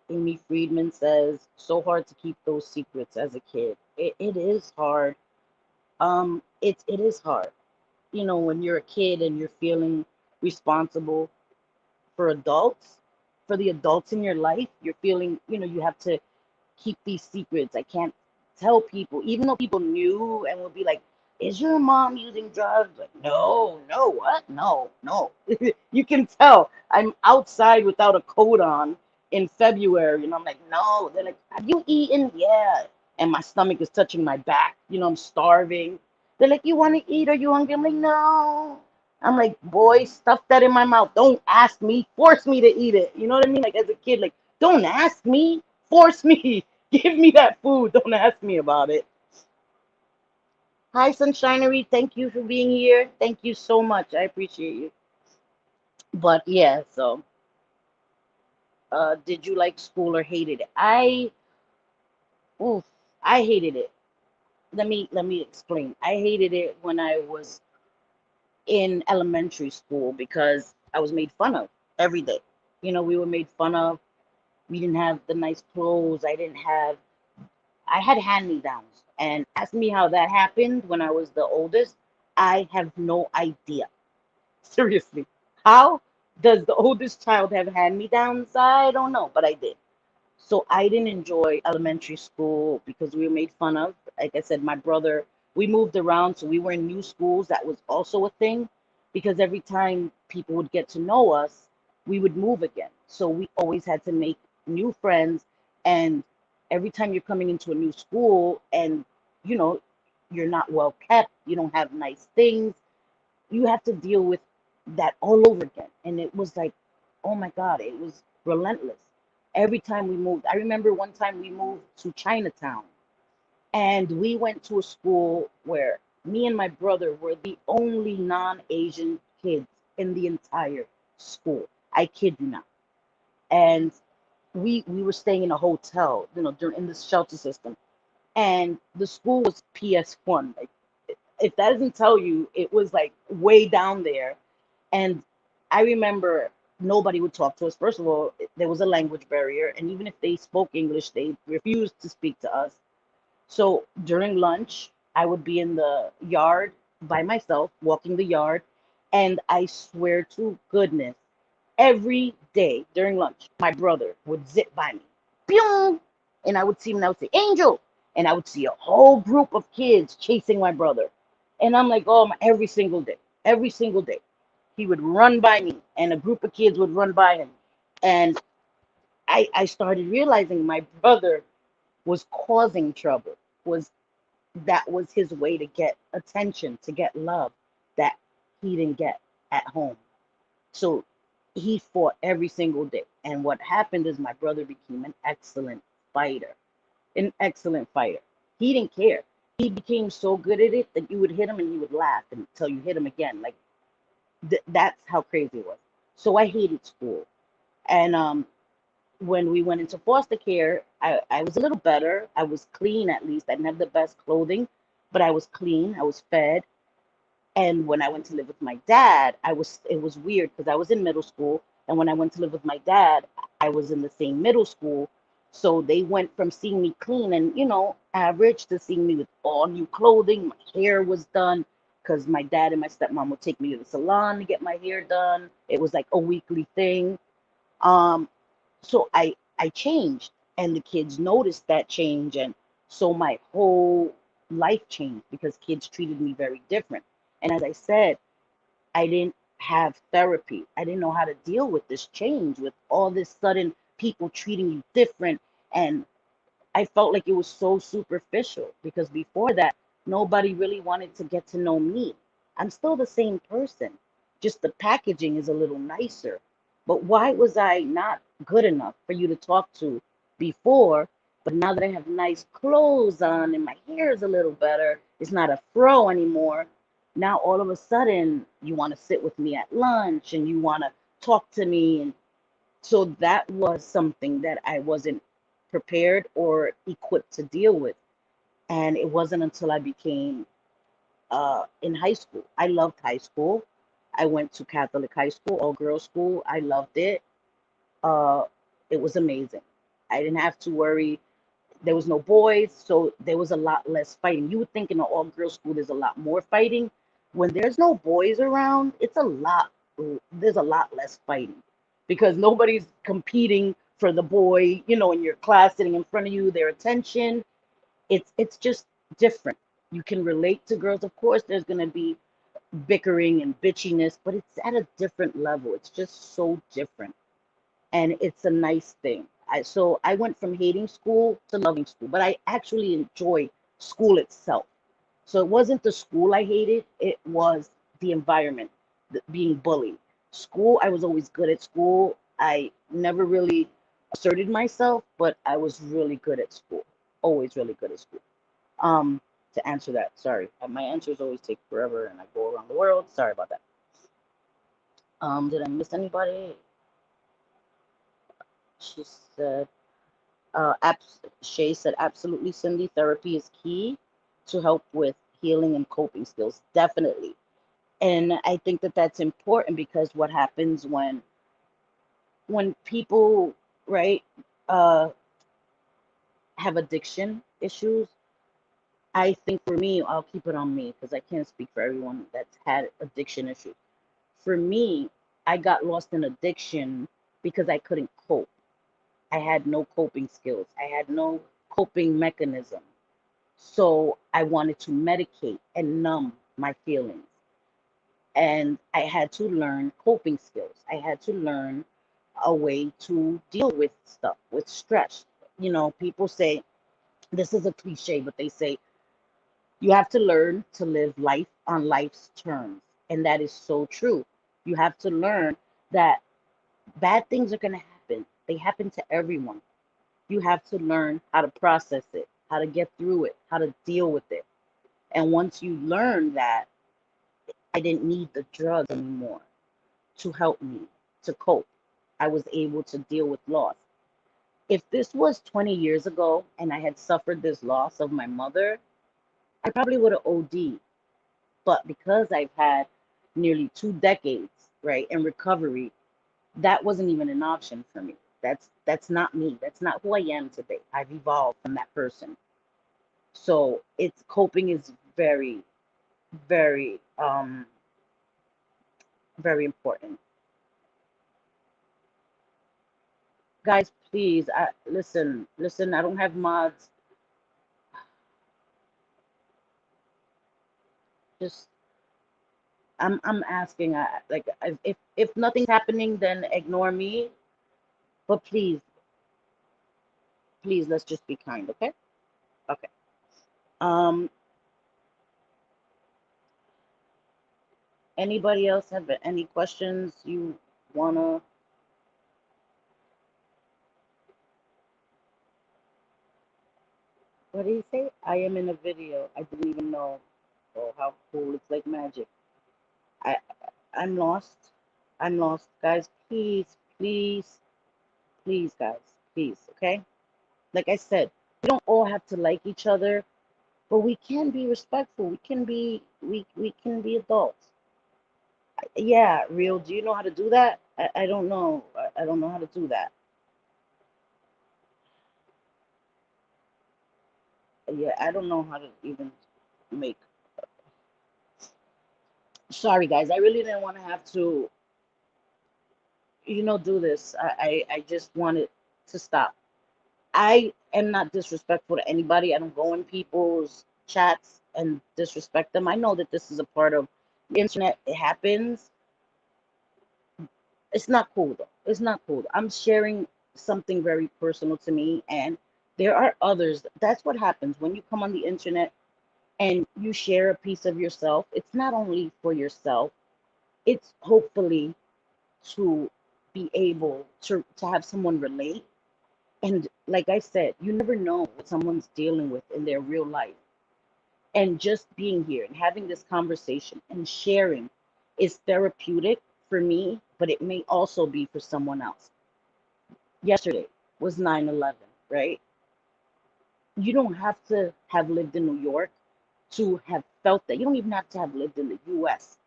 S1: Amy Friedman says, so hard to keep those secrets as a kid. It is hard. It is hard. When you're a kid and you're feeling responsible for adults, for the adults in your life, you're feeling, you have to keep these secrets. I can't tell people, even though people knew and would be like, is your mom using drugs? Like, no, no, what? No, no. You can tell I'm outside without a coat on in February, and I'm like, no. They're like, have you eaten? Yeah. And my stomach is touching my back. I'm starving. They're like, you want to eat? Are you hungry? I'm like, no. I'm like, boy, stuff that in my mouth. Don't ask me. Force me to eat it. You know what I mean? Like as a kid, like, don't ask me. Force me. Give me that food. Don't ask me about it. Hi, Sunshinery. Thank you for being here. Thank you so much. I appreciate you. But yeah, so did you like school or hated it? Oof, I hated it. Let me explain. I hated it when I was in elementary school because I was made fun of every day. We were made fun of. We didn't have the nice clothes. I had hand-me-downs. And ask me how that happened when I was the oldest. I have no idea. Seriously. How does the oldest child have hand-me-downs? I don't know, but I did. So I didn't enjoy elementary school because we were made fun of. Like I said, my brother, we moved around, so we were in new schools. That was also a thing because every time people would get to know us, we would move again. So we always had to make new friends. And every time you're coming into a new school and, you know, you're not well kept, you don't have nice things, you have to deal with that all over again. And it was like, oh my God, it was relentless. Every time we moved, I remember one time we moved to Chinatown and we went to a school where me and my brother were the only non-Asian kids in the entire school. I kid you not. And we were staying in a hotel, during in this shelter system. And the school was PS1. Like, if that doesn't tell you, it was like way down there. And I remember nobody would talk to us. First of all, there was a language barrier, and even if they spoke English, they refused to speak to us. So during lunch, I would be in the yard by myself, walking the yard, and I swear to goodness, every day during lunch, my brother would zip by me, Pew! And I would see him, and I would say, Angel, and I would see a whole group of kids chasing my brother, and I'm like, oh, every single day he would run by me and a group of kids would run by him. And I started realizing my brother was causing trouble, was that was his way to get attention, to get love that he didn't get at home. So he fought every single day. And what happened is my brother became fighter, an excellent fighter. He didn't care. He became so good at it that you would hit him and he would laugh until you hit him again. Like that's how crazy it was. So I hated school. And when we went into foster care, I was a little better. I was clean at least. I didn't have the best clothing, but I was clean. I was fed. And when I went to live with my dad, it was weird because I was in middle school. And when I went to live with my dad, I was in the same middle school. So they went from seeing me clean and, average to seeing me with all new clothing. My hair was done because my dad and my stepmom would take me to the salon to get my hair done. It was like a weekly thing. Um, so I changed and the kids noticed that change, and so my whole life changed because kids treated me very different. And as I said, I didn't have therapy. I didn't know how to deal with this change, with all this sudden people treating you different. And I felt like it was so superficial because before that, nobody really wanted to get to know me. I'm still the same person, just the packaging is a little nicer. But why was I not good enough for you to talk to before? But now that I have nice clothes on and my hair is a little better, it's not a fro anymore. Now all of a sudden, you want to sit with me at lunch and you want to talk to me. And so that was something that I wasn't prepared or equipped to deal with. And it wasn't until I became in high school. I loved high school. I went to Catholic high school, all girls school. I loved it. Uh, it was amazing. I didn't have to worry. There was no boys, so there was a lot less fighting. You would think in an all girls school there's a lot more fighting. When there's no boys around, there's a lot less fighting because nobody's competing for the boy, in your class sitting in front of you, their attention. It's just different. You can relate to girls. Of course, there's gonna be bickering and bitchiness, but it's at a different level. It's just so different, and it's a nice thing. So I went from hating school to loving school, but I actually enjoyed school itself. So it wasn't the school I hated, it was the environment, being bullied. School, I was always good at school. I never really asserted myself, but I was really good at school. Always really good at school. Um, to answer that, sorry, my answers always take forever, and I go around the world. Sorry about that. Did I miss anybody? She said, Shay said, absolutely, Cindy. Therapy is key to help with healing and coping skills. Definitely. And I think that that's important because what happens when people, right, uh, have addiction issues, I think for me, I'll keep it on me because I can't speak for everyone that's had addiction issues. For me, I got lost in addiction because I couldn't cope. I had no coping skills. I had no coping mechanism. So I wanted to medicate and numb my feelings. And I had to learn coping skills. I had to learn a way to deal with stuff, with stress. People say, this is a cliche, but they say, you have to learn to live life on life's terms. And that is so true. You have to learn that bad things are going to happen. They happen to everyone. You have to learn how to process it, how to get through it, how to deal with it. And once you learn that, I didn't need the drugs anymore to help me to cope. I was able to deal with loss. If this was 20 years ago and I had suffered this loss of my mother, I probably would have OD'd. But because I've had nearly 2 decades, right, in recovery, that wasn't even an option for me. That's not me. That's not who I am today. I've evolved from that person. So it's coping is very, very, very important. Guys, please, listen. I don't have mods. Just I'm asking. Like if nothing's happening, then ignore me. But please, let's just be kind, okay? Okay. Um, Anybody else have any questions you wanna? What did he say? I am in a video. I didn't even know. Oh, how cool! It's like magic. I I'm lost. I'm lost, guys. Please, please, please, guys, please. Okay. Like I said, we don't all have to like each other, but we can be respectful. We can be adults. Yeah, real. Do you know how to do that? I don't know. I don't know how to do that. Yeah, I don't know how to even make. Sorry, guys. I really didn't want to have to, do this. I just wanted to stop. I am not disrespectful to anybody. I don't go in people's chats and disrespect them. I know that this is a part of the internet. It happens. It's not cool though. It's not cool. I'm sharing something very personal to me, and there are others. That's what happens when you come on the internet and you share a piece of yourself. It's not only for yourself, it's hopefully to be able to have someone relate. And like I said, you never know what someone's dealing with in their real life. And just being here and having this conversation and sharing is therapeutic for me, but it may also be for someone else. Yesterday was 9/11, right? You don't have to have lived in New York to have felt that. You don't even have to have lived in the US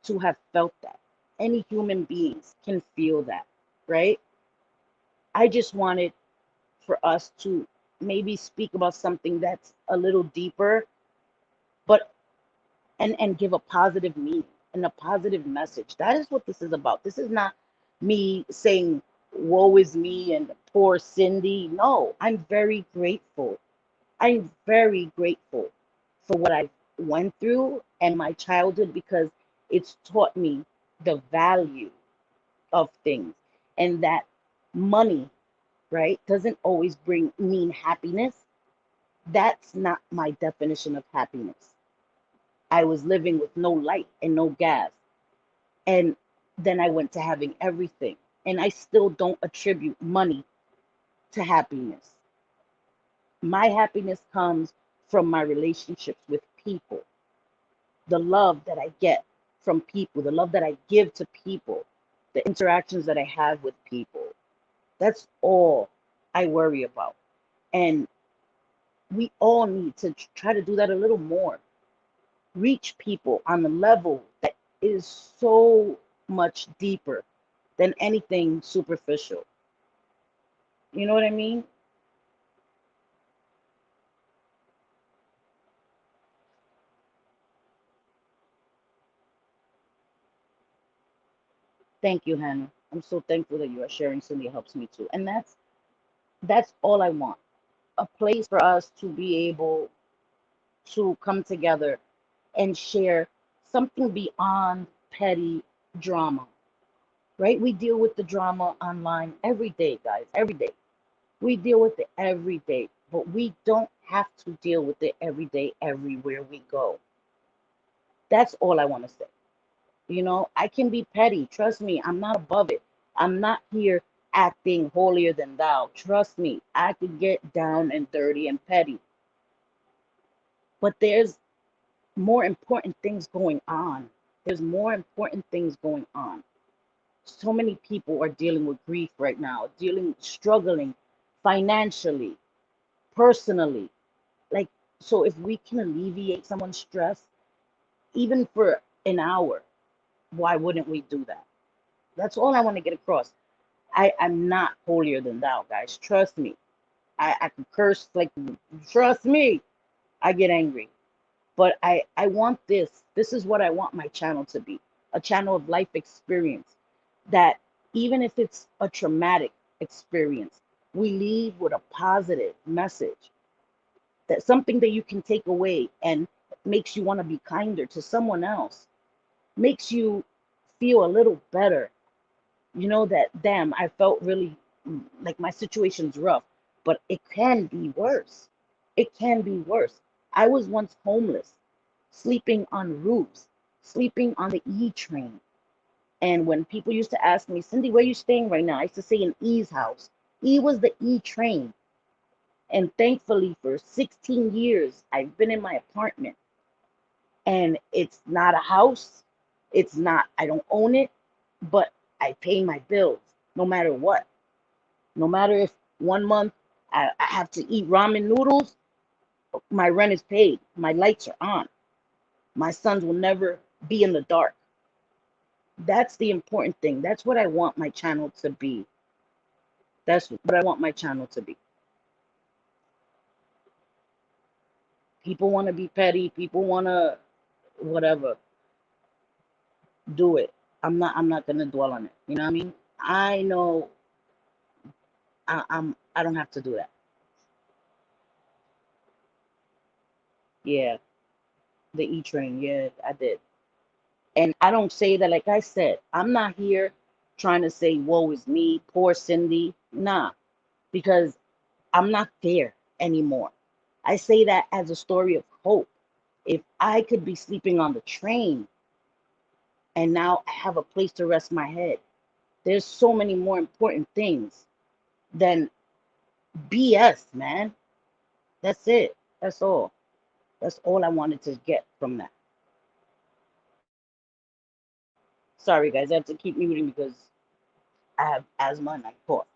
S1: to have felt that. Any human beings can feel that, right? I just wanted for us to maybe speak about something that's a little deeper, but and give a positive meaning and a positive message. That is what this is about. This is not me saying woe is me and poor Cindy. No, I'm very grateful. I'm very grateful for what I went through and my childhood because it's taught me the value of things and that money, right, doesn't always mean happiness. That's not my definition of happiness. I was living with no light and no gas. And then I went to having everything. And I still don't attribute money to happiness. My happiness comes from my relationships with people, the love that I get from people, the love that I give to people, the interactions that I have with people. That's all I worry about. And we all need to try to do that a little more. Reach people on a level that is so much deeper than anything superficial. You know what I mean? Thank you, Hannah. I'm so thankful that you are sharing. Cindy helps me too. And that's all I want. A place for us to be able to come together and share something beyond petty drama. Right? We deal with the drama online every day, guys. Every day. We deal with it every day, but we don't have to deal with it every day, everywhere we go. That's all I want to say. I can be petty. Trust me, I'm not above it. I'm not here acting holier than thou. Trust me, I could get down and dirty and petty. But there's more important things going on. There's more important things going on. So many people are dealing with grief right now, struggling financially, personally. Like, so if we can alleviate someone's stress, even for an hour, why wouldn't we do that? That's all I want to get across. I'm not holier than thou, guys. Trust me. I can curse like, trust me. I get angry. But I want this. This is what I want my channel to be, a channel of life experience that even if it's a traumatic experience, we leave with a positive message, that something that you can take away and makes you want to be kinder to someone else, makes you feel a little better. That, damn, I felt really like my situation's rough, but it can be worse. It can be worse. I was once homeless, sleeping on roofs, sleeping on the E train. And when people used to ask me, Cindy, where are you staying right now? I used to say in E's house. E was the E train. And thankfully, for 16 years, I've been in my apartment. And it's not a house. It's not, I don't own it, but I pay my bills no matter what. No matter if 1 month I have to eat ramen noodles, my rent is paid. My lights are on. My sons will never be in the dark. That's the important thing. That's what I want my channel to be. That's what I want my channel to be. People want to be petty. People want to whatever. Do it. I'm not gonna dwell on it. You know what I mean? I know I don't have to do that. Yeah, the E train. Yeah, I did. And I don't say that, like I said, I'm not here trying to say, woe is me, poor Cindy. Nah, because I'm not there anymore. I say that as a story of hope. If I could be sleeping on the train and now I have a place to rest my head, there's so many more important things than BS, man. That's it. That's all. That's all I wanted to get from that. Sorry, guys, I have to keep muting because I have asthma and I cough.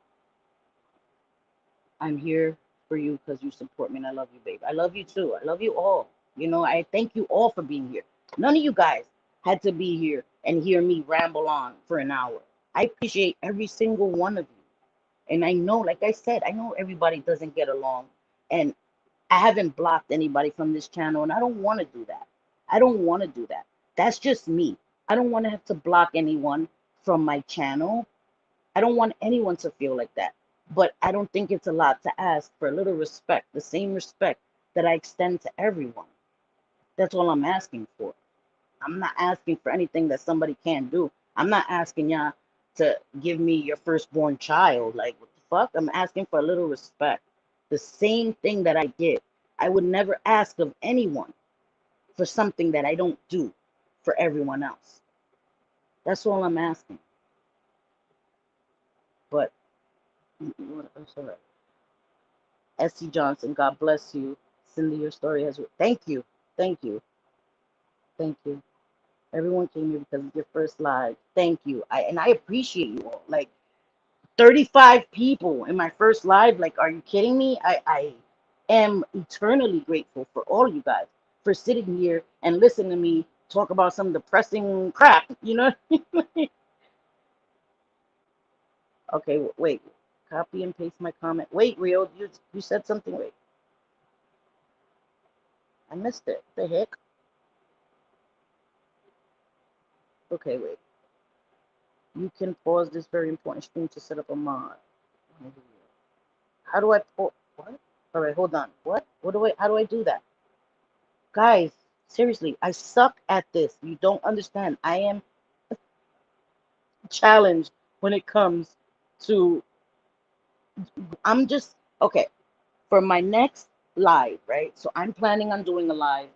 S1: I'm here for you because you support me and I love you, babe. I love you too. I love you all. You know, I thank you all for being here. None of you guys had to be here and hear me ramble on for an hour. I appreciate every single one of you. And I know, like I said, I know everybody doesn't get along. And I haven't blocked anybody from this channel, and I don't want to do that. I don't want to do that. That's just me. I don't want to have to block anyone from my channel. I don't want anyone to feel like that. But I don't think it's a lot to ask for a little respect, the same respect that I extend to everyone. That's all I'm asking for. I'm not asking for anything that somebody can't do. I'm not asking y'all to give me your firstborn child. Like, what the fuck? I'm asking for a little respect. The same thing that I did. I would never ask of anyone for something that I don't do for everyone else. That's all I'm asking. But what else? All right. S.C. Johnson, God bless you. Cindy, your story has. Thank you. Thank you. Thank you. Everyone came here because it's your first live. Thank you. I appreciate you all. Like 35 people in my first live. Like, are you kidding me? I am eternally grateful for all you guys for sitting here and listening to me talk about some depressing crap, you know? Okay, wait. Copy and paste my comment. Wait, Rio, you said something. Wait, I missed it. The heck? Okay, wait. You can pause this very important stream to set up a mod. How do I pause? What? All right, hold on. What? How do I do that? Guys, seriously, I suck at this. You don't understand. I am challenged when it comes to, I'm just, okay, for my next live, right? So I'm planning on doing a live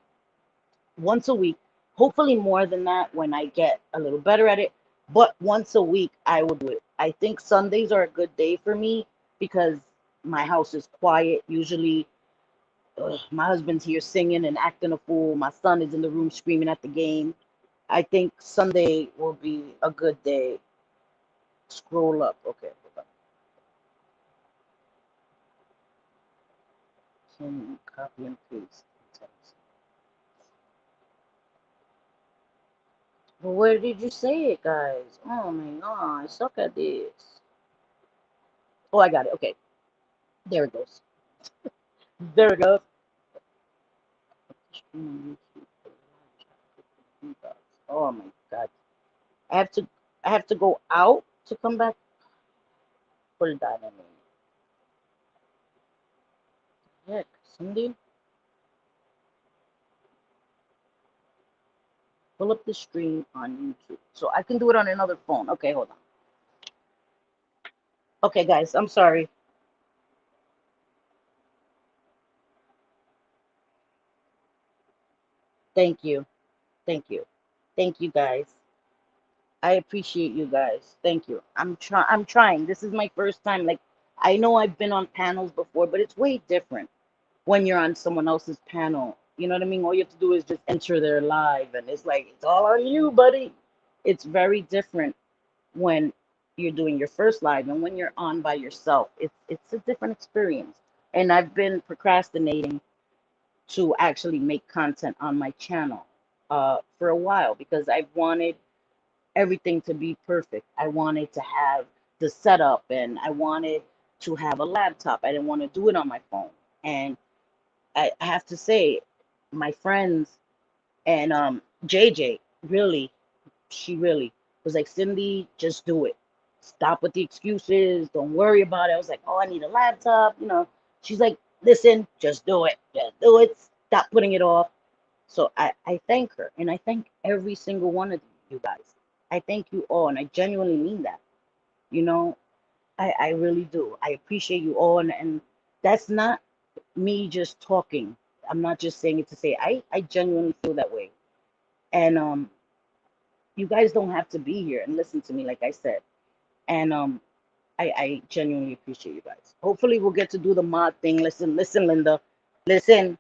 S1: once a week, hopefully more than that when I get a little better at it. But once a week, I will do it. I think Sundays are a good day for me because my house is quiet. Usually, my husband's here singing and acting a fool. My son is in the room screaming at the game. I think Sunday will be a good day. Scroll up. Okay, hold on. Can copy and paste. Well, where did you say it, guys? Oh my god, I suck at this. Oh, I got it. Okay, there it goes. There it goes. Oh my god. I have to I have to go out to come back. Hold on a minute. Heck, Cindy, pull up the stream on YouTube. So I can do it on another phone. Okay, hold on. Okay, guys, I'm sorry. Thank you. Thank you. Thank you guys. I appreciate you guys. Thank you. I'm trying. This is my first time. Like, I know I've been on panels before, but it's way different when you're on someone else's panel. You know what I mean? All you have to do is just enter their live, and it's like it's all on you, buddy. It's very different when you're doing your first live and when you're on by yourself. It's a different experience. And I've been procrastinating to actually make content on my channel for a while because I wanted everything to be perfect. I wanted to have the setup and I wanted to have a laptop. I didn't want to do it on my phone. And I have to say, my friends and JJ really, she really was like, Cindy, just do it. Stop with the excuses. Don't worry about it. I was like, oh, I need a laptop. You know, she's like, listen, just do it. Just do it. Stop putting it off. So I thank her and I thank every single one of you guys. I thank you all and I genuinely mean that. You know, I really do. I appreciate you all and that's not me just talking. I'm not just saying it to say I genuinely feel that way. And you guys don't have to be here and listen to me like I said. And I genuinely appreciate you guys. Hopefully we'll get to do the mod thing. Listen, Linda. Listen,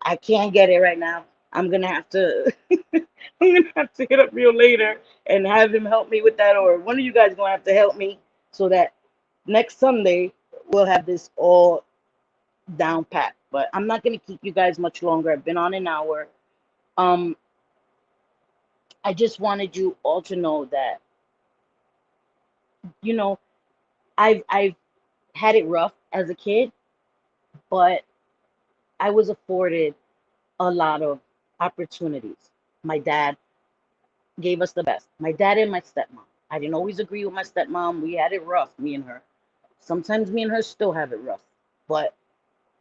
S1: I can't get it right now. I'm gonna have to I'm gonna have to hit up Rio later and have him help me with that, or one of you guys gonna have to help me so that next Sunday we'll have this all down pat. But I'm not gonna keep you guys much longer. I've been on an hour. Um, I just wanted you all to know that, you know, I've had it rough as a kid, but I was afforded a lot of opportunities. My dad gave us the best. My dad and my stepmom. I didn't always agree with my stepmom. We had it rough, me and her. Sometimes me and her still have it rough. But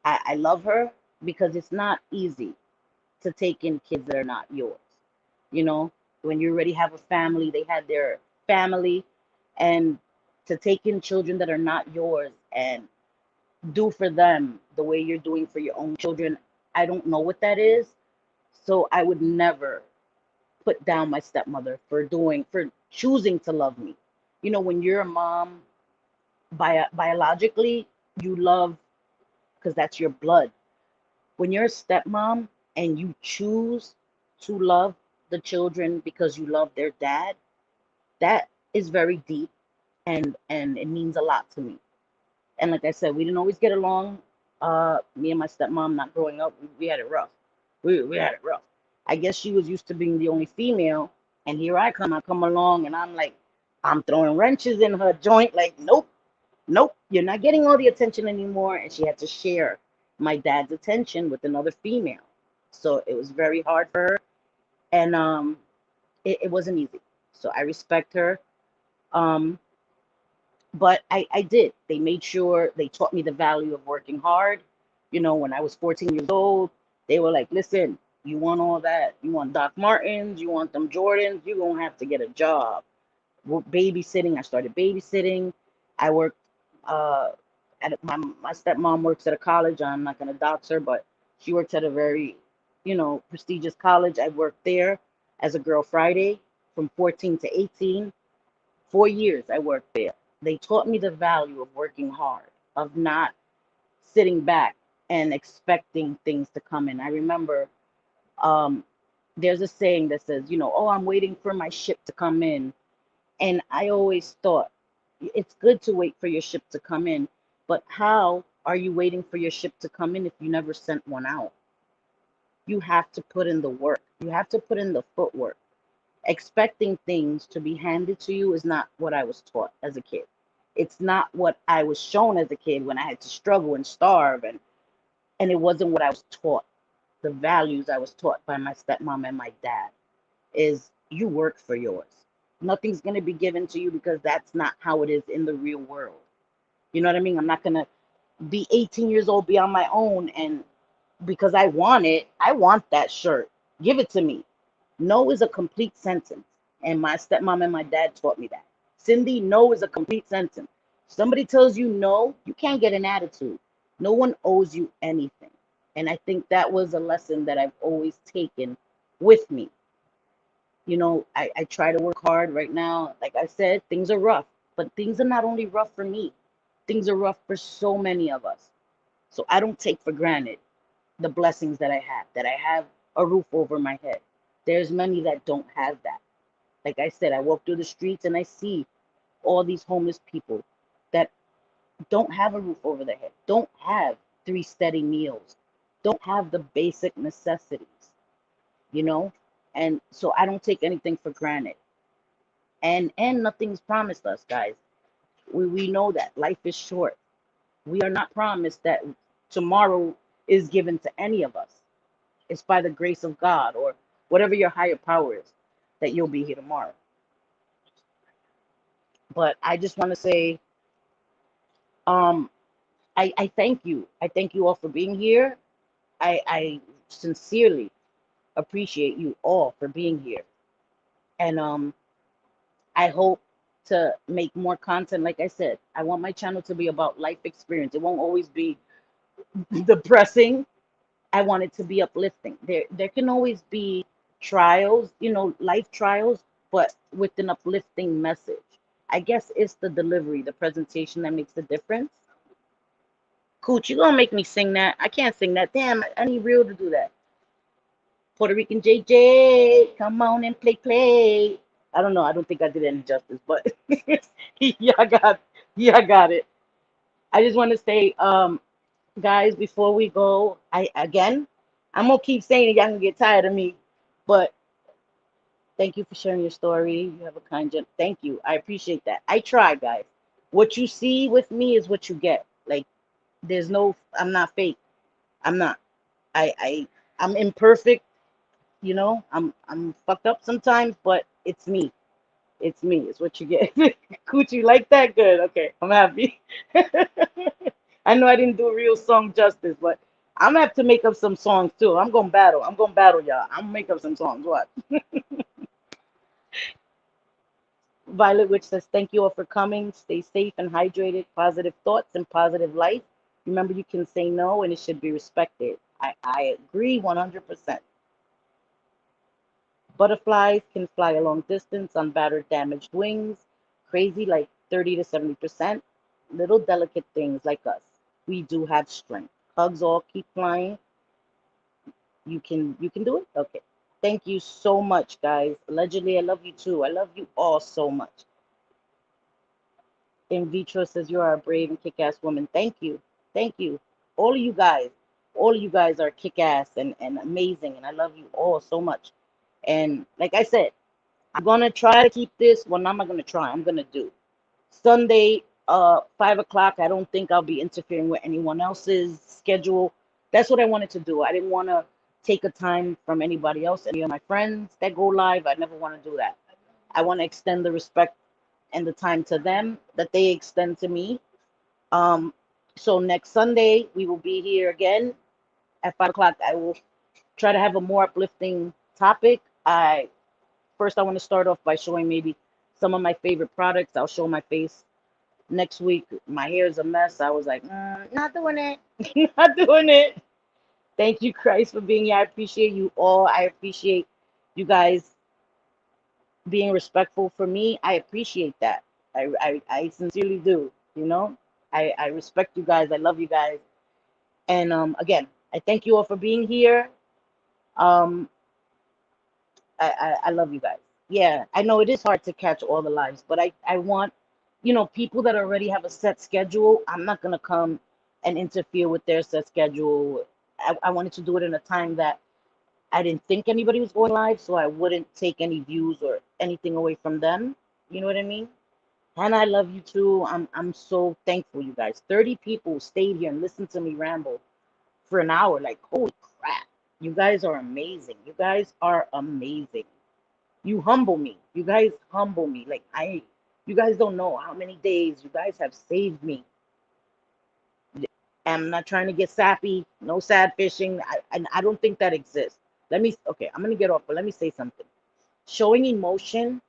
S1: I love her because it's not easy to take in kids that are not yours. You know, when you already have a family, they had their family, and to take in children that are not yours and do for them the way you're doing for your own children, I don't know what that is. So I would never put down my stepmother for choosing to love me. You know, when you're a mom, biologically, you love because that's your blood. When you're a stepmom and you choose to love the children because you love their dad, that is very deep and it means a lot to me. And like I said, we didn't always get along. Me and my stepmom, not growing up, we had it rough. We had it rough. I guess she was used to being the only female, and here I come along, and I'm like, I'm throwing wrenches in her joint. Like, nope, nope, you're not getting all the attention anymore. And she had to share my dad's attention with another female, so it was very hard for her, and it wasn't easy. So I respect her. Um, but I did. They made sure they taught me the value of working hard. You know, when I was 14 years old, they were like, listen, you want all that? You want Doc Martens? You want them Jordans? You're going to have to get a job. Babysitting. I started babysitting. I worked uh, at my stepmom works at a college. I'm not going to dox her, but she works at a very, you know, prestigious college. I worked there as a Girl Friday from 14 to 18. 4 years I worked there. They taught me the value of working hard, of not sitting back and expecting things to come in. I remember um, there's a saying that says, you know, oh, I'm waiting for my ship to come in. And I always thought it's good to wait for your ship to come in, but how are you waiting for your ship to come in if you never sent one out? You have to put in the work, you have to put in the footwork. Expecting things to be handed to you is not what I was taught as a kid. It's not what I was shown as a kid when I had to struggle and starve, and it wasn't what I was taught. The values I was taught by my stepmom and my dad is you work for yours. Nothing's going to be given to you because that's not how it is in the real world. You know what I mean? I'm not going to be 18 years old, be on my own, and because I want it, I want that shirt. Give it to me. No is a complete sentence. And my stepmom and my dad taught me that. Cindy, no is a complete sentence. Somebody tells you no, you can't get an attitude. No one owes you anything. And I think that was a lesson that I've always taken with me. I try to work hard right now. Like I said, things are rough, but things are not only rough for me, things are rough for so many of us. So I don't take for granted the blessings that I have a roof over my head. There's many that don't have that. Like I said, I walk through the streets and I see all these homeless people that don't have a roof over their head, don't have three steady meals, don't have the basic necessities, you know? And so I don't take anything for granted. And nothing's promised us, guys. We know that life is short. We are not promised that tomorrow is given to any of us. It's by the grace of God or whatever your higher power is that you'll be here tomorrow. But I just want to say, um, I thank you. I thank you all for being here. I sincerely appreciate you all for being here. And I hope to make more content. Like I said, I want my channel to be about life experience. It won't always be depressing. I want it to be uplifting. There can always be trials, life trials, but with an uplifting message. I guess it's the delivery, the presentation that makes the difference. Cooch, you gonna make me sing that? I can't sing that. Damn, I need Real to do that. Puerto Rican JJ, come on and play. I don't know. I don't think I did any justice, but yeah, I got it. I just want to say, guys, before we go, I'm gonna keep saying it. Y'all can get tired of me, but thank you for sharing your story. You have a kind gent. Thank you. I appreciate that. I try, guys. What you see with me is what you get. Like, I'm not fake. I'm not. I I'm imperfect. I'm fucked up sometimes, but it's me. It's me. It's what you get. Coochie, like that? Good. Okay, I'm happy. I know I didn't do a real song justice, but I'm gonna have to make up some songs too. I'm gonna battle. I'm gonna battle y'all. I'm gonna make up some songs. What? Violet Witch says, thank you all for coming. Stay safe and hydrated. Positive thoughts and positive life. Remember, you can say no and it should be respected. I agree 100%. Butterflies can fly a long distance on battered, damaged wings. Crazy like 30 to 70%. Little delicate things like us. We do have strength. Hugs all, keep flying. You can do it? Okay. Thank you so much, guys. Allegedly, I love you too. I love you all so much. In vitro says you are a brave and kick-ass woman. Thank you. Thank you. All of you guys. All of you guys are kick-ass and amazing. And I love you all so much. And like I said, I'm gonna try to keep this. Well, I'm not gonna try. I'm gonna do Sunday, 5 o'clock. I don't think I'll be interfering with anyone else's schedule. That's what I wanted to do. I didn't want to take a time from anybody else, any of my friends that go live. I never want to do that. I want to extend the respect and the time to them that they extend to me. Um, so next Sunday we will be here again at 5 o'clock. I will try to have a more uplifting topic. I want to start off by showing maybe some of my favorite products. I'll show my face next week. My hair is a mess. I was like, not doing it, not doing it. Thank you, Christ, for being here. I appreciate you all. I appreciate you guys being respectful for me. I appreciate that. I sincerely do. I respect you guys. I love you guys. And again, I thank you all for being here. Um, I love you guys. Yeah, I know it is hard to catch all the lives, but I want, people that already have a set schedule, I'm not going to come and interfere with their set schedule. I wanted to do it in a time that I didn't think anybody was going live, so I wouldn't take any views or anything away from them. You know what I mean? And I love you too. I'm so thankful, you guys. 30 people stayed here and listened to me ramble for an hour. Like, holy crap. You guys are amazing. You guys are amazing. You humble me. You guys humble me. Like, you guys don't know how many days you guys have saved me. I'm not trying to get sappy. No sad fishing. I don't think that exists. Okay, I'm going to get off, but let me say something. Showing emotion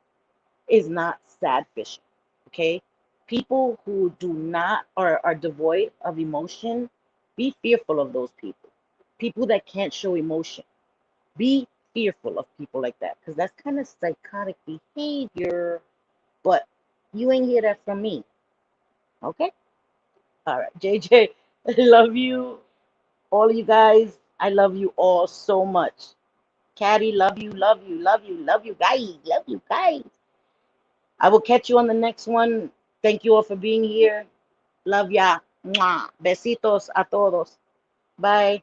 S1: is not sad fishing. Okay? People who do not or are devoid of emotion, be fearful of those people. People that can't show emotion. Be fearful of people like that because that's kind of psychotic behavior. But you ain't hear that from me. Okay? All right. JJ, I love you. All of you guys, I love you all so much. Caddy, love you, love you, love you, love you guys, love you guys. I will catch you on the next one. Thank you all for being here. Love ya. Mwah. Besitos a todos. Bye.